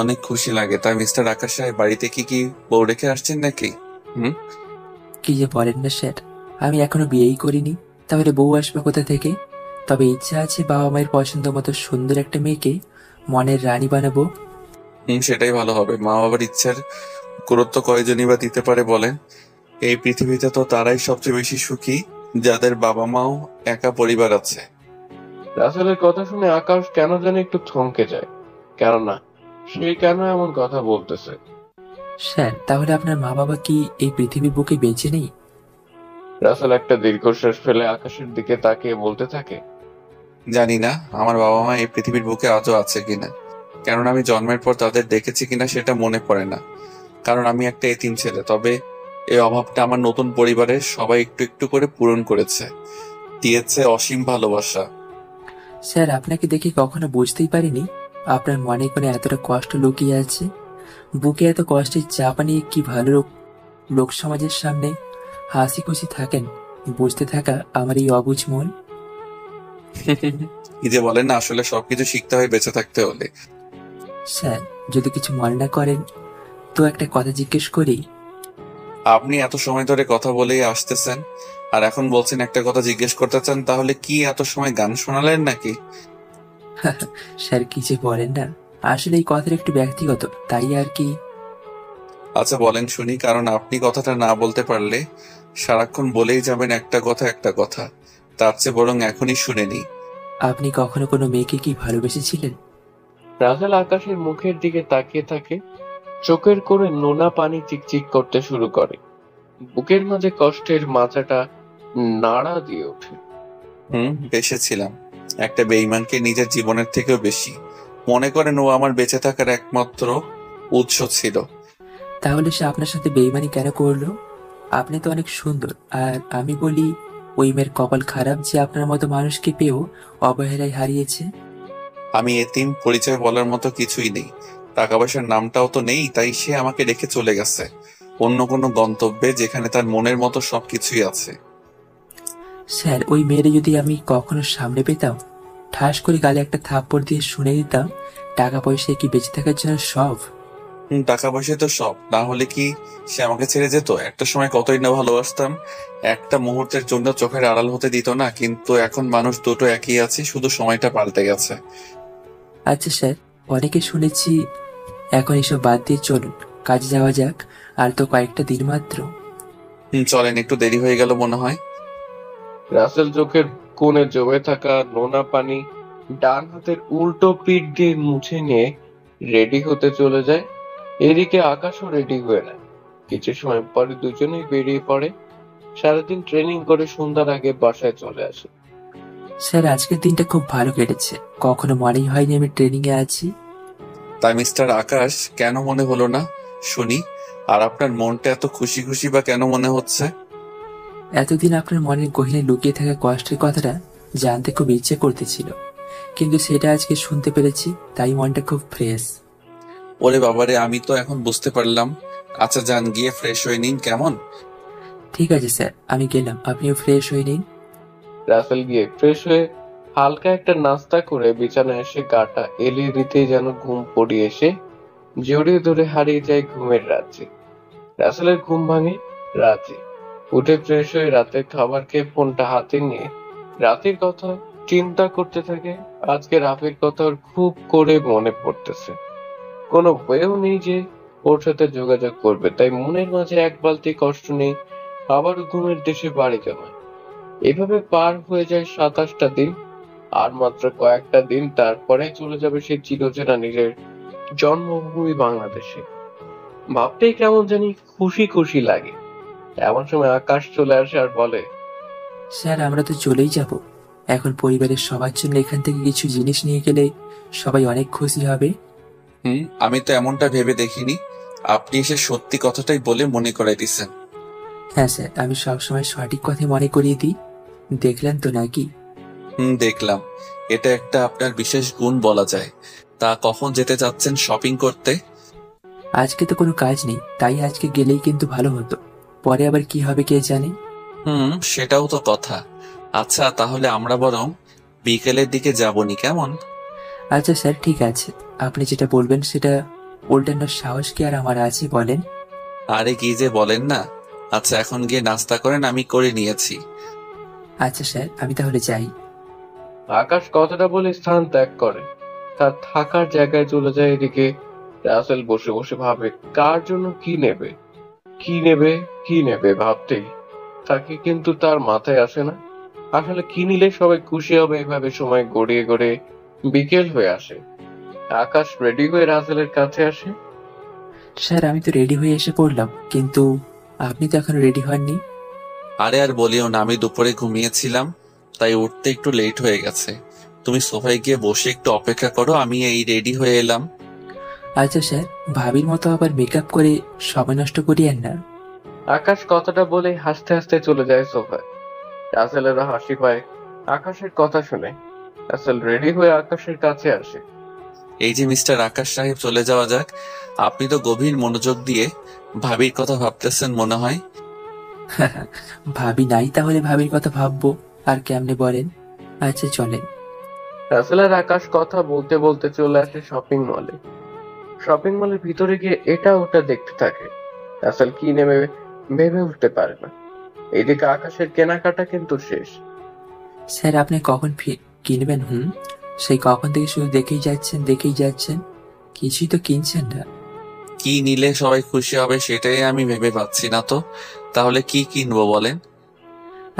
অনেক খুশি লাগে। তাই মিস্টার আকাশ সাহেব, বাড়িতে কি বউ রেখে আসছেন নাকি? হুম? কি যে বলেন না স্যার, আমি এখনো বিয়েই করিনি, তাহলে বউ আসবে কোথা থেকে? তবে ইচ্ছা আছে বাবা মায়ের পছন্দ মতো সুন্দর একটা মেয়েকে মনের রানী বানাবো। সেটাই ভালো হবে। মা বাবার ইচ্ছার গুরুত্ব কয়জনই বা দিতে পারে বলেন? এই পৃথিবীতে তো তারাই সবচেয়ে বেশি সুখী যাদের বাবা মাও একা পরিবার আছে। রাসেলের কথা শুনে আকাশ কেন জানি একটু থমকে যায়, কেননা সে কেন এমন কথা বলতেছে। স্যার, তাহলে আপনার মা বাবা কি এই পৃথিবীর বুকে বেঁচে নেই? রাসেল একটা দীর্ঘশ্বাস ফেলে আকাশের দিকে তাকিয়ে বলতে থাকে, জানি না আমার বাবা মা এই পৃথিবীর বুকে আজও আছে কিনা, কেননা আমি জন্মের পর তাদের দেখেছি কিনা সেটা মনে পড়ে না, কারণ আমি একটা এতিম ছেলে। তবে এই অভাবটা আমার নতুন পরিবারের সবাই একটু একটু করে পূরণ করেছে, দিয়েছে অসীম ভালোবাসা। স্যার, আপনাকে দেখে কখনো বুঝতেই পারিনি আপনার মনে কোনো এতটা কষ্ট লুকিয়ে আছে। বুকে এত কষ্টের চাপা নিয়ে কি ভালো লোক সমাজের সামনে হাসি খুশি থাকেন বুঝতে থাকা আমার এই অবুঝ মন। কি যে বলেন না, আসলে সবকিছু শিখতে হয় বেঁচে থাকতে হলে। স্যার, যদি কিছু মনে না করেন তো একটা কথা জিজ্ঞেস করি। আপনি এত সময় ধরে কথা বলেই আসতেছেন, আর এখন বলছেন একটা কথা জিজ্ঞেস করতে চান, তাহলে কি এত সময় গান শোনালেন নাকি? স্যার, কি যে বলেন না, আসলে এই কথাটা একটু ব্যক্তিগত, তাই আর কি। আচ্ছা বলেন শুনি, কারণ আপনি কথাটা না বলতে পারলে সারাক্ষণ বলেই যাবেন একটা কথা একটা কথা। তার চেয়ে বরং এখনই শুনে নি। আপনি কখনো কোনো মেয়েকে কি ভালোবেসেছিলেন? রাসেল আকাশের মুখের দিকে তাকিয়ে থাকে, চোখের কোণে নোনা পানি চিকচিক করতে শুরু করে, বুকের মাঝে কষ্টের মাথাটা নাড়া দিয়ে ওঠে। বেসেছিলাম একটা বেঈমানকে নিজের জীবনের থেকেও বেশি। মনে করেন ও আমার বেঁচে থাকার একমাত্র উৎস ছিল। তাহলে সে আপনার সাথে বেইমানি কেন করলো? আপনি তো অনেক সুন্দর, আর আমি বলি ওই মেয়ের কপাল খারাপ যে আপনার মতো মানুষকে পেয়েও অবহেলায় হারিয়েছে। আমি এতিম, পরিচয় বলার মতো কিছুই নেই, টাকা পয়সার নামটাও তো নেই, তাই সে আমাকে রেখে চলে গেছে অন্য কোনো গন্তব্যে, যেখানে তার মনের মতো সবকিছুই আছে। স্যার, ওই মেয়েরে যদি আমি কখনো সামনে পেতাম, ঠাস করে গালে একটা থাপ্পড় দিয়ে শুনে দিতাম টাকা পয়সা কি বেঁচে থাকার জন্য সব? টাকা পয়সা তো সব না হলে কি সে আমাকে ছেড়ে যেত? একটা সময় কতই না ভালোবাসতাম, একটা মুহূর্তের জন্য চোখের আড়াল হতে দিত না। কিন্তু এখন মানুষ দুটো একই আছে, শুধু সময়টা পাল্টে গেছে। আচ্ছা স্যার, অনেকে শুনেছি, এখন এসব বাদ দিয়ে চলুন কাজে যাওয়া যাক, আর তো কয়েকটা দিন মাত্র। চলেন, একটু দেরি হয়ে গেল মনে হয়। রাসেল চোখের কোণে জমে থাকা নোনা পানি ডান হাতের উল্টো পিঠ দিয়ে মুছে নিয়ে রেডি হতে চলে যায়। এদিকে আকাশও রেডি হয়ে নেয়। কিছু সময় পরে দুজনেই বেরিয়ে পড়ে। সারাদিন ট্রেনিং করে সন্ধ্যার আগে বাসায় চলে আসে। স্যার, আজকের দিনটা খুব ভালো কেটেছে, কখনো মনেই হয়নি আমি ট্রেনিং এ আছি। তাই মিস্টার আকাশ, কেন মনে হলো না শুনি? আর আপনার মনটা এত খুশি খুশি বা কেন মনে হচ্ছে? এতদিন আপনার মনের গহীনে লুকিয়ে থাকা কষ্টের কথাটা জানতে খুব ইচ্ছে করতেছিল, কিন্তু সেটা আজকে শুনতে পেরেছি, তাই মনটা খুব ফ্রেশ। ওরে বাবারে, আমি তো এখন বুঝতে পারলাম। আচ্ছা যান, গিয়ে ফ্রেশ হয়ে নিন কেমন? ঠিক আছে স্যার, আমি গেলাম, আপনিও ফ্রেশ হয়ে নিন। রাসেল গিয়ে ফ্রেশ হয়ে হালকা একটা নাস্তা করে বিছানায় এসে গাটা এলিয়ে দিতেই যেন ঘুম পড়িয়ে এসে জড়িয়ে ধরে হারিয়ে যায় ঘুমের রাজ্যে। রাসেলের ঘুম ভাঙে রাতে। উঠে ফ্রেশ হয়ে রাতে খাবার খেয়ে ফোনটা হাতে নিয়ে রাতের কথা চিন্তা করতে থাকে। আজকে রাফির কথা ওর খুব করে মনে পড়তেছে। কোনো ওয়েও নেই যে ওর সাথে যোগাযোগ করবে, তাই মনের মাঝে এক বালতি কষ্ট নেই, আবার ঘুমের দেশে বাড়ি জমায়। এভাবে পার হয়ে যায় 27টা দিন। আর মাত্র কয়েকটা দিন, তারপরে চলে যাবে সে চিরচেনা নিজের জন্মভূমি বাংলাদেশে। ভাবতেই কেমন জানি খুশি খুশি লাগে। এমন সময় আকাশ চলে আসে আর বলে, স্যার, আমরা তো চলেই যাব। এখন পরিবারের সবার জন্য এখান থেকে কিছু জিনিস নিয়ে গেলে সবাই অনেক খুশি হবে। আমি তো এমনটা ভেবে দেখিনি। আপনি এসে সত্যি কথাটাই বলে মনে করাই দিচ্ছেন। হ্যাঁ স্যার, আমি সবসময় সঠিক কথাই মনে করিয়ে দিই, দেখলেন তো নাকি? দেখলাম। এটা একটা আপনার বিশেষ গুণ বলা যায়। তা কখন যেতে চাচ্ছেন শপিং করতে? আজকে তো কোনো কাজ নেই, তাই আজকে গেলেই কিন্তু ভালো হতো, পরে আবার কি হবে কে জানে। সেটাও তো কথা। আচ্ছা তাহলে আমরা বরং বিকেলের দিকে যাবনি কেমন? আচ্ছা স্যার, ঠিক আছে, আপনি যেটা বলবেন সেটা উল্টানোর সাহস কি আর আমার আছে বলেন? আরে কি যে বলেন না, আচ্ছা এখন গিয়ে নাস্তা করেন, আমি করে নিয়েছি। আচ্ছা স্যার, আমি তাহলে যাই। আকাশ কথাটা বলে স্থান ত্যাগ করে, তার থাকার জায়গায় চলে যায়। এদিকে রাসেল বসে বসে ভাবে কার জন্য কি নেবে, কি নেবে, কি নেবে ভাবতেই তাকে কিন্তু তার মাথায় আসে না আসলে কি নিলে সবাই খুশি হবে। এভাবে সময় গড়িয়ে গড়িয়ে বিকেল হয়ে আসে। আকাশ রেডি হয়ে রাসেলের কাছে আসে। স্যার, আমি তো রেডি হয়ে এসে পড়লাম, কিন্তু আপনি তো এখনো রেডি হননি। আরে আর বলিও না, আমি দুপুরে ঘুমিয়েছিলাম, তাই উঠতে একটু লেট হয়ে গেছে। তুমি সোফায় গিয়ে বসে একটু অপেক্ষা করো, আমি এই রেডি হয়ে এলাম। আচ্ছা স্যার, ভাবির মতো আবার মেকআপ করে সময় নষ্ট করিয়েন না। আকাশ কথাটা বলে হাসতে হাসতে চলে যায় সোফায়। রাসেলেরও হাসি পায় আকাশের কথা শুনে। রাসেল রেডি হয়ে আকাশের কাছে আসে। এই যে মিস্টার আকাশ সাহেব, চলে যাওয়া যাক। আপনি তো গভীর মনোযোগ দিয়ে ভাবির কথা ভাবতেছেন মনে হয়। ভাবি নাই, তাহলে ভাবির কথা ভাববো আর কেমনে বলেন। আচ্ছা চলেন। রাসেল আর আকাশ কথা বলতে বলতে চলে আসে শপিং মলে। শপিং মলের ভিতরে গিয়ে এটা ওটা দেখতে থাকে। রাসেল কি নেবে ভেবে উঠতে পারে না। এইদিকে আকাশের কেনাকাটা কিন্তু শেষ। স্যার, আপনি কখন কিনবেন? সেই কখন থেকে শুধু দেখেই যাচ্ছেন, কিছুই তো কিনছেন না। কি নিলে সবাই খুশি হবে সেটাই আমি ভেবে পাচ্ছি না তো। তাহলে কি কিনবো বলেন?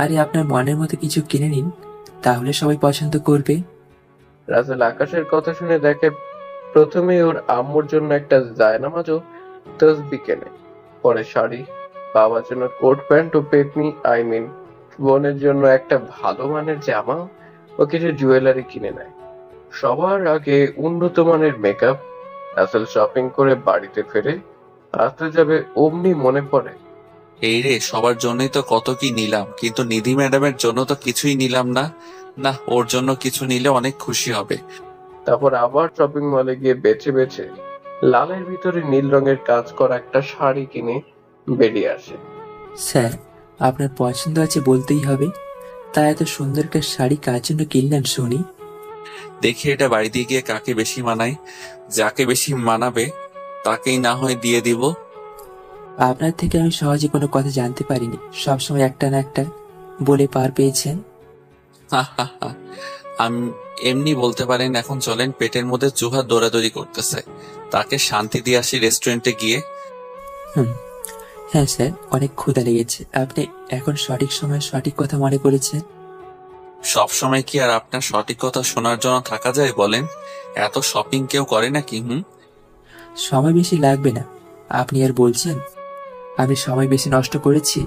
আরে আপনার মনের মতো কিছু কিনে নিন, তাহলে সবাই পছন্দ করবে। রাসেল আকাশের কথা শুনে দেখে প্রথমে ওর আম্মুর জন্য একটা জায়নামাজ ও তসবি কেনে, পরে শাড়ি, বাবার জন্য কোট প্যান্ট ও পেতনি, বোনের জন্য একটা ভালো মানের জামা ও কিছু জুয়েলারি কিনে নেয়। সবার আগে উন্নত মানের মেকআপ। রাসেল শপিং করে বাড়িতে ফেরে আসতে যাবে, অমনি মনে পড়ে এই রে, সবার জন্যই তো কত কি নিলাম, কিন্তু নিধি ম্যাডামের জন্য তো কিছুই নিলাম না। না, ওর জন্য কিছু নিলে অনেক খুশি হবে। তারপর আবার শপিং মলে গিয়ে বেছে বেছে লালের ভিতরে নীল রঙের কাজ করা একটা শাড়ি কিনে বেরিয়ে আসে। স্যার, আপনার পছন্দ আছে বলতেই হবে। তা এত সুন্দর একটা শাড়ি কার জন্য কিনলেন শুনি? দেখি এটা বাড়িতে গিয়ে কাকে বেশি মানায়, যাকে বেশি মানাবে তাকেই না হয় দিয়ে দিব। আপনার থেকে আমি সহজে কোনো কথা জানতে পারিনি, সবসময় একটা না একটা বলে পার পেয়েছেন। আমি এমনি বলতে পারেন। এখন চলেন, পেটের মধ্যে চুহা দৌড়াদৌড়ি করতেছে, তাকে শান্তি দিয়ে আসি রেস্টুরেন্টে গিয়ে। হ্যাঁ স্যার, অনেক ক্ষুধা লেগেছে। আপনি এখন সঠিক সময় সঠিক কথা মনে করেছেন। সব সময় কি আর আপনার সঠিক কথা শোনার জন্য থাকা যায় বলেন? এত শপিং কেউ করে নাকি? সময় বেশি লাগবে না। আপনি আর বলছেন আমি সময় বেশি নষ্ট করেছি?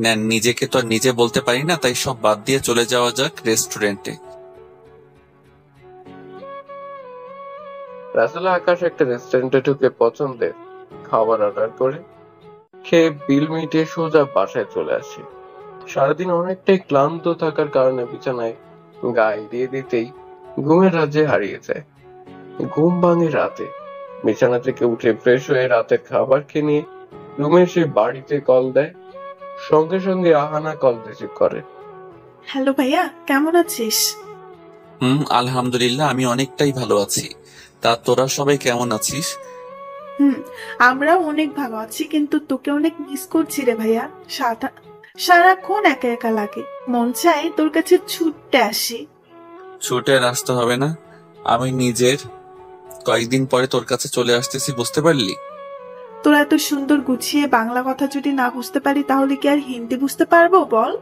না, নিজেকে তো আর নিজে বলতে পারি না, তাই সব বাদ দিয়ে চলে যাওয়া যাক রেস্টুরেন্টে। রাসেল আকাশ একটা রেস্টুরেন্টে ঢুকে পছন্দের খাবার অর্ডার করে খেয়ে বিল মিটিয়ে সোজা বাসায় চলে আসে। সারাদিন অনেকটাই ক্লান্ত থাকার কারণে বিছানায় গায়ে দিয়ে দিতেই ঘুমের রাজ্যে হারিয়ে যায়। ঘুম ভাঙে রাতে। বিছানা থেকে উঠে ফ্রেশ হয়ে রাতের খাবার খেয়ে নিয়ে রুমে এসে বাড়িতে কল দেয়। সঙ্গে সঙ্গে আহানা কল রিসিভ করে। হ্যালো ভাইয়া, কেমন আছিস? আলহামদুলিল্লাহ, আমি অনেকটাই ভালো আছি। তা তোরা সবাই কেমন আছিস? আমরাও অনেক ভালো আছি, কিন্তু তোকে অনেক মিস করছি রে ভাইয়া। সারাক্ষণ একা একা লাগে, মন চায় তোর কাছে ছুটতে আসি। ছুটে আসতে হবে না, আমি নিজের কয়েকদিন পরে তোর কাছে চলে আসতেছি, বুঝতে পারলি? তোরা এত সুন্দর গুছিয়ে বাংলা কথা যদি না বুঝতে পারি, তাহলে কি আর হিন্দি বুঝতে পারবো বল?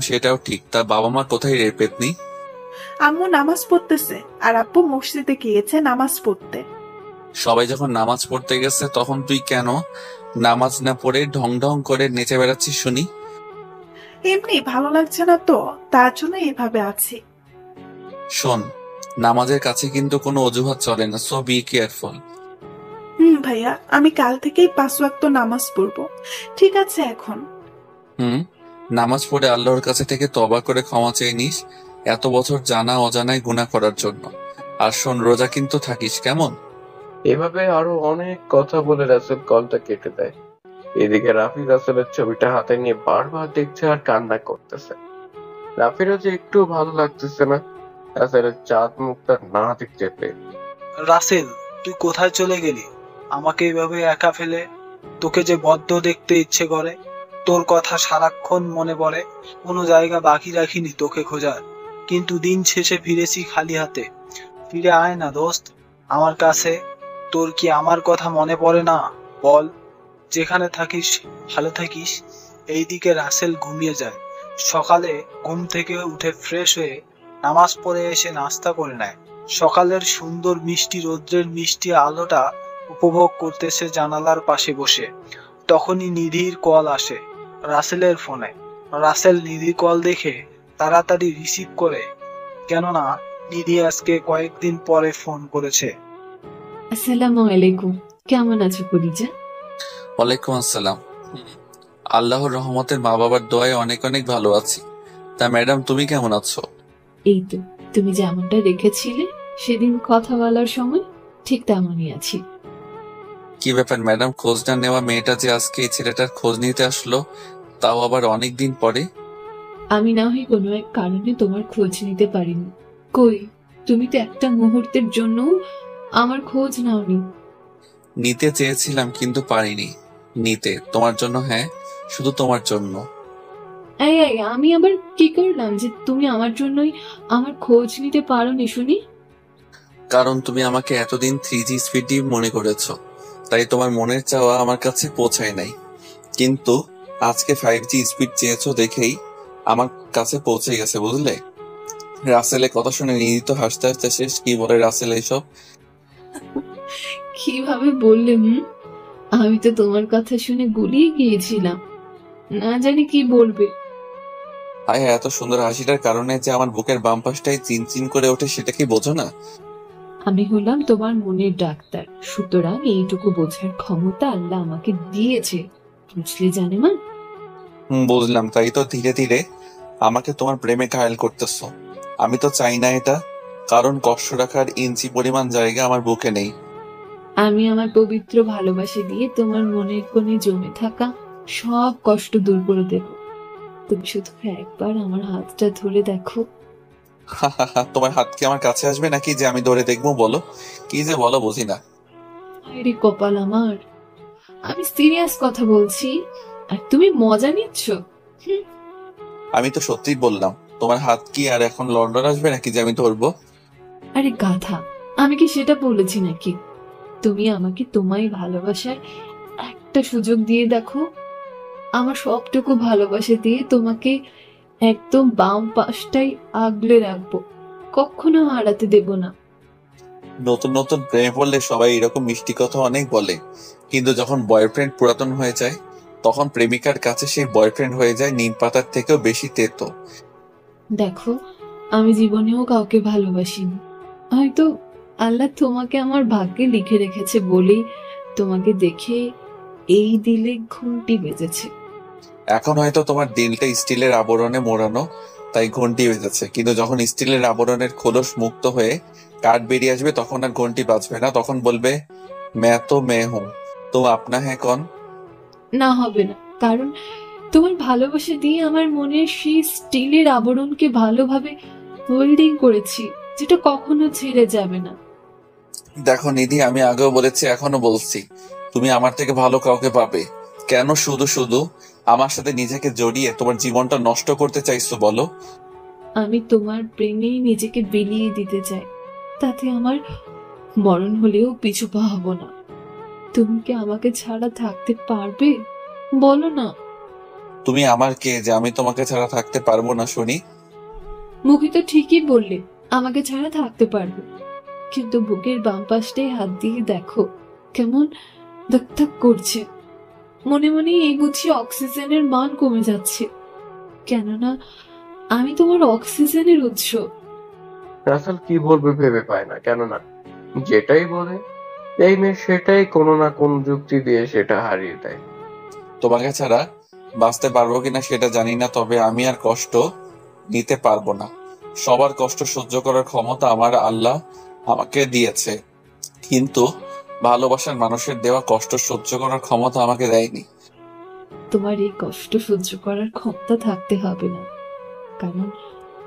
সেটাও ঠিক। তা বাবা মা কোথায় রে পেতনি? আম্মু নামাজ পড়তেছে আর আব্বু মসজিদে গিয়েছে নামাজ পড়তে। সবাই যখন নামাজ পড়তে গেছে তখন তুই কেন নামাজ না পড়ে ঢং ঢং করে নেচে বেড়াচ্ছিস শুনি? এমনি ভালো লাগছে না তো, তার জন্য এভাবে আছি। শোন, নামাজের কাছে কিন্তু কোনো অজুহাত চলে না, সো বি কেয়ারফুল। ভাইয়া, আমি কাল থেকেই 5 ওয়াক্ত নামাজ পড়বো, ঠিক আছে? এখন নামাজ পড়ে আল্লাহর কাছে থেকে তওবা করে ক্ষমা চেয়ে নিস, এত বছর জানা অজানায় গুনাহ করার জন্য। আর শোন, রোজা কিন্তু থাকিস, কেমন? এভাবে আরো অনেক কথা বলে রাসেল কলটা কেটে দেয়। এদিকে রাফি রাসেলের ছবিটা হাতে নিয়ে বারবার দেখছে আর কান্না করতেছে। রাফিরও যে একটু ভালো লাগতেছে না রাসেলের চাঁদ মুখটা না দেখতে পেয়ে। রাসেল, তুই কোথায় চলে গেলি আমাকে এভাবে একা ফেলে? তোকে যে বদ্ধ দেখতে ইচ্ছে করে, তোর কথা সারাক্ষণ মনে পড়ে, কোনো জায়গা বাকি রাখিনি তোকে খোঁজার, কিন্তু দিন শেষে ফিরেছি খালি হাতে। ফিরে আয় না দোস্ত আমার কাছে। তোর কি আমার কথা মনে পড়ে না? বল। যেখানে থাকিস ভালো থাকিস। এইদিকে রাসেল ঘুমিয়ে যায়। সকালে ঘুম থেকে উঠে ফ্রেশ হয়ে নামাজ পড়ে এসে নাস্তা করে নেয়। সকালের সুন্দর মিষ্টি রৌদ্রের মিষ্টি আলোটা উপভোগ করতেছে জানালার পাশে বসে। তখনই নিধির কল আসে রাসেলের ফোনে। রাসেল নিধির কল দেখে তাড়াতাড়ি রিসিভ করে, কেননা নিধি আজকে কয়েকদিন পরে ফোন করেছে। আসসালামু আলাইকুম, কেমন আছো পরিজা? ওয়ালাইকুম আসসালাম। আল্লাহর রহমতের মা বাবার দোয়ায় অনেক অনেক ভালো আছি। তা ম্যাডাম, তুমি কেমন আছো? এই তো, তুমি যেমনটা রেখেছিলে সেদিন কথা বলার সময়, ঠিক তেমনই আছি। কি ব্যাপার ম্যাডাম, খোঁজ না নেওয়া মেয়েটা যে আজকে এই ছেলেটার খোঁজ নিতে আসলো, তাও আবার অনেক দিন পরে? আমি না হয় কোনো এক কারণে তোমার খোঁজ নিতে পারিনি। কই, তুমি তো একটা মুহূর্তের জন্য আমার খোঁজ নাওনি। নিতে চেয়েছিলাম কিন্তু পারিনি নিতে, তোমার জন্য। হ্যাঁ, শুধু তোমার জন্য। এই আমি আবার কি করলাম যে তুমি আমার জন্যই আমার খোঁজ নিতে পারোনি শুনি? কারণ তুমি আমাকে এতদিন 3G স্পিডই মনে করেছো, তাই তোমার মনের চাওয়া আমার কাছে পৌঁছায় নাই। কিন্তু আজকে 5G স্পিড চেয়েছো দেখেই আমার কাছে পৌঁছে গেছে, বুঝলে? রাসেলের কথা শুনে নিধি তো হাসতে হাসতে শেষ। কি বলে রাসেল এইসব? কিভাবে বললে? আমি তো তোমার কথা শুনে গুলিয়ে গিয়েছিলাম, না জানি কি বলবে। আয়, এত সুন্দর হাসিটার কারণে যে আমার বুকের বাম পাশটাই চিনচিন করে ওঠে, সেটা কি বোঝো না? আমি হলাম তোমার মনের ডাক্তার, সুতরাং এইটুকু বোঝার ক্ষমতা আল্লাহ আমাকে দিয়েছে, বুঝলে জানেমান? বুঝলাম। তাই তো ধীরে ধীরে আমাকে তোমার প্রেমে ঘায়েল করতেছো। আমি তো চাই না এটা, কারণ কষ্ট রাখার ইঞ্চি পরিমাণ জায়গা আমার বুকে নেই। আমি আমার পবিত্র ভালোবাসা দিয়ে তোমার মনের কোণে জমে থাকা সব কষ্ট দূর করে দেব। তুমি শুধু একবার আমার হাতটা ধরে দেখো। তোমার হাত কি আমার কাছে আসবে নাকি যে আমি ধরে দেখবো? বলো, কি যে বলো বুঝি না। আরে কপাল আমার, আমি সিরিয়াস কথা বলছি আর তুমি মজা নিচ্ছ। আমি তো সত্যি বললাম। তোমার হাত কি আর এখন লন্ডন আসবে নাকি যে আমি ধরবো? আরে গাধা, আমি কি সেটা বলেছি নাকি? তুমি আমাকে তোমায় ভালোবাসার একটা সুযোগ দিয়ে দেখো। আমার সবটুকু ভালোবাসা দিয়ে তোমাকে একদম বাম পাশটাই আগলে রাখবো, কখনো হারাতে দেব না। নতুন নতুন প্রেমে পড়লে সবাই এরকম মিষ্টি কথা অনেক বলে, কিন্তু যখন বয়ফ্রেন্ড পুরাতন হয়ে যায় তখন প্রেমিকার কাছে সেই বয়ফ্রেন্ড হয়ে যায় নিম পাতার থেকেও বেশি তেতো। দেখো, আমি জীবনেও কাউকে ভালোবাসিনি, হয়তো আল্লাহ তোমাকে আমার ভাগ্যে লিখে রেখেছে বলেই তোমাকে দেখে এই দিলে ঘুমটি বেজেছে। এখন হয়তো তোমার দিলটা স্টিলের আবরণে মোড়ানো, তাই ঘন্টি বেজেছে, কিন্তু যখন স্টিলের আবরণের খোলস মুক্ত হয়ে কাঠ বেরিয়ে আসবে তখন আর ঘন্টি বাজবে না। তখন বলবে, मैं तो मैं हूं, तुम अपना है कौन? না, হবে না, কারণ তোমার ভালোবাসা দিয়ে আমার মনের সেই স্টিলের আবরণকে ভালোভাবে হোল্ডিং করেছি, যেটা কখনো ছেড়ে যাবে না। দেখো নিধি, আমি আগেও বলেছি, এখনো বলছি, তুমি আমার থেকে ভালো কাউকে পাবে। কেন শুধু শুধু আমার সাথে নিজেকে জড়িয়ে তোমার জীবনটা নষ্ট করতে চাইছো বলো? আমি তোমার প্রেমেই নিজেকে বিলিয়ে দিতে চাই, তাতে আমার মরণ হলেও পিছু পা হব না। তুমি কি আমাকে ছাড়া থাকতে পারবে? বলো না। তুমি আমার কে যে আমি তোমাকে ছাড়া থাকতে পারবো না শুনি? মুখে তো ঠিকই বললে আমাকে ছাড়া থাকতে পারবে, কিন্তু বুকের বাম পাশটায় হাত দিয়ে দেখো কেমন ধক করছে। মনে মনে এই বুঝি অক্সিজেনের মান কমে যাচ্ছে, কেননা আমি তোমার অক্সিজেনের উৎস। রাসেল কি বলবে ভেবে পায় না, কেননা যেটাই বলে এই মেয়ে সেটাই কোনো না কোন যুক্তি দিয়ে সেটা হারিয়ে দেয়। তোমাকে ছাড়া বাঁচতে পারবো কিনা সেটা জানি না, তবে আমি আর কষ্ট নিতে পারবো না। সবার কষ্ট সহ্য করার ক্ষমতা আমার আল্লাহ আমাকে দিয়েছে, কিন্তু ভালোবাসার মানুষের দেওয়া কষ্ট সহ্য করার ক্ষমতা আমাকে দেয়নি। তোমার এই কষ্ট সহ্য করার ক্ষমতা থাকতে হবে না, কারণ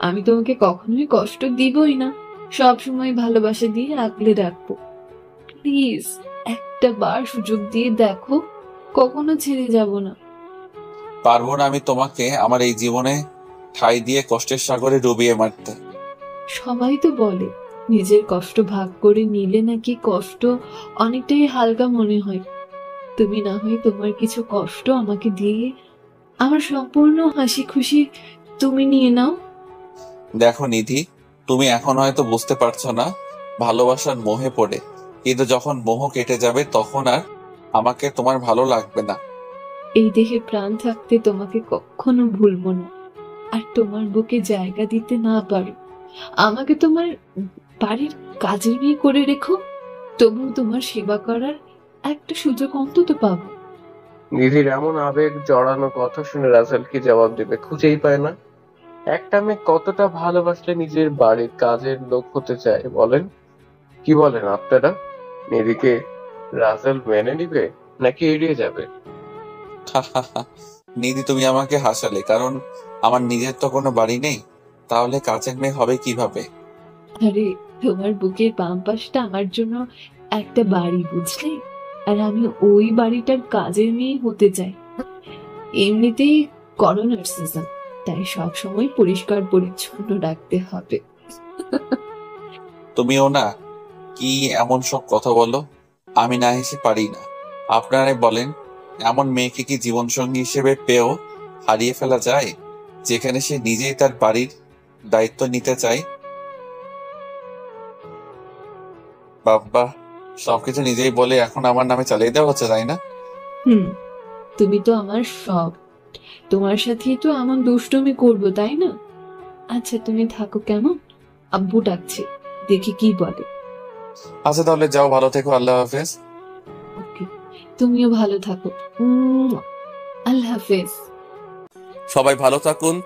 আমি তোমাকে কখনোই কষ্ট দিবই না, সব সময় ভালোবাসা দিয়ে আগলে রাখবো। প্লিজ একটা বার সুযোগ দিয়ে দেখো, কখনো ছেড়ে যাব না। পারবো না আমি তোমাকে আমার এই জীবনে ঠাঁই দিয়ে কষ্টের সাগরে ডুবিয়ে মারতে। সবাই তো বলে নিজের কষ্ট ভাগ করে নিলে নাকি কষ্ট অনেকটাই হালকা মনে হয়। তুমি না হয় তোমার কিছু কষ্ট আমাকে দিয়ে আমার সম্পূর্ণ হাসি খুশি তুমি নিয়ে নাও। দেখো নিধি, তুমি এখন হয়তো বুঝতে পারছো না ভালোবাসার মোহে পড়ে, কিন্তু যখন মোহ কেটে যাবে তখন আর আমাকে তোমার ভালো লাগবে না। এই দেহে প্রাণ থাকতে তোমাকে কখনো ভুলবো না। আর তোমার বুকে জায়গা দিতে না পারো, আমাকে তোমার বাড়ির কাজের মেয়ে করে রেখো, তবু তোমার সেবা করার একটা সুযোগ অন্তত পাবো। নিধির এমন আবেগ জড়ানো কথা শুনে রাসেল কি জবাব দেবে খুঁজেই পায় না। একটা মেয়ে কতটা ভালোবাসলে নিজের বাড়ির কাজের লোক হতে চায় বলেন? কি বলেন আপনারা? নিধিকে রাসেল মেনে নিবে নাকি এড়িয়ে যাবে? নিধি, তুমি আমাকে হাসালে, কারণ আমার নিজের তো কোনো বাড়ি নেই, তাহলে কাজের মেয়ে হবে কিভাবে? আরে তোমার বুকের বাম পাশটা আমার জন্য একটা বাড়ি, বুঝলে? আর আমি ওই বাড়িটার কাজের মেয়ে হতে চাই। এমনিতেই করোনার সিজন, তাই সব সময় পরিষ্কার পরিচ্ছন্ন রাখতে হবে। তুমিও না কি এমন সব কথা বলো? আমি না হেসে পারি না। আপনারাই বলেন, এমন মেয়েকে কি জীবনসঙ্গী হিসেবে পেয়েও হারিয়ে ফেলা যায়, যেখানে সে নিজেই তার বাড়ির দায়িত্ব নিতে চায়? বাবা, সবকিছু নিজেই বলে এখন আমার নামে চালিয়ে দেওয়া হচ্ছে, তাই না? তুমি তো আমার সব, তোমার সাথেই তো এমন দুষ্টুমি করবো, তাই না? আচ্ছা তুমি থাকো, কেমন? আব্বু ডাকছে, দেখি কি বলে। আচ্ছা তাহলে যাও, ভালো থেকো, আল্লাহ হাফেজ। ওকে, তুমিও ভালো থাকো। আল্লাহ হাফেজ। সবাই ভালো থাকুন।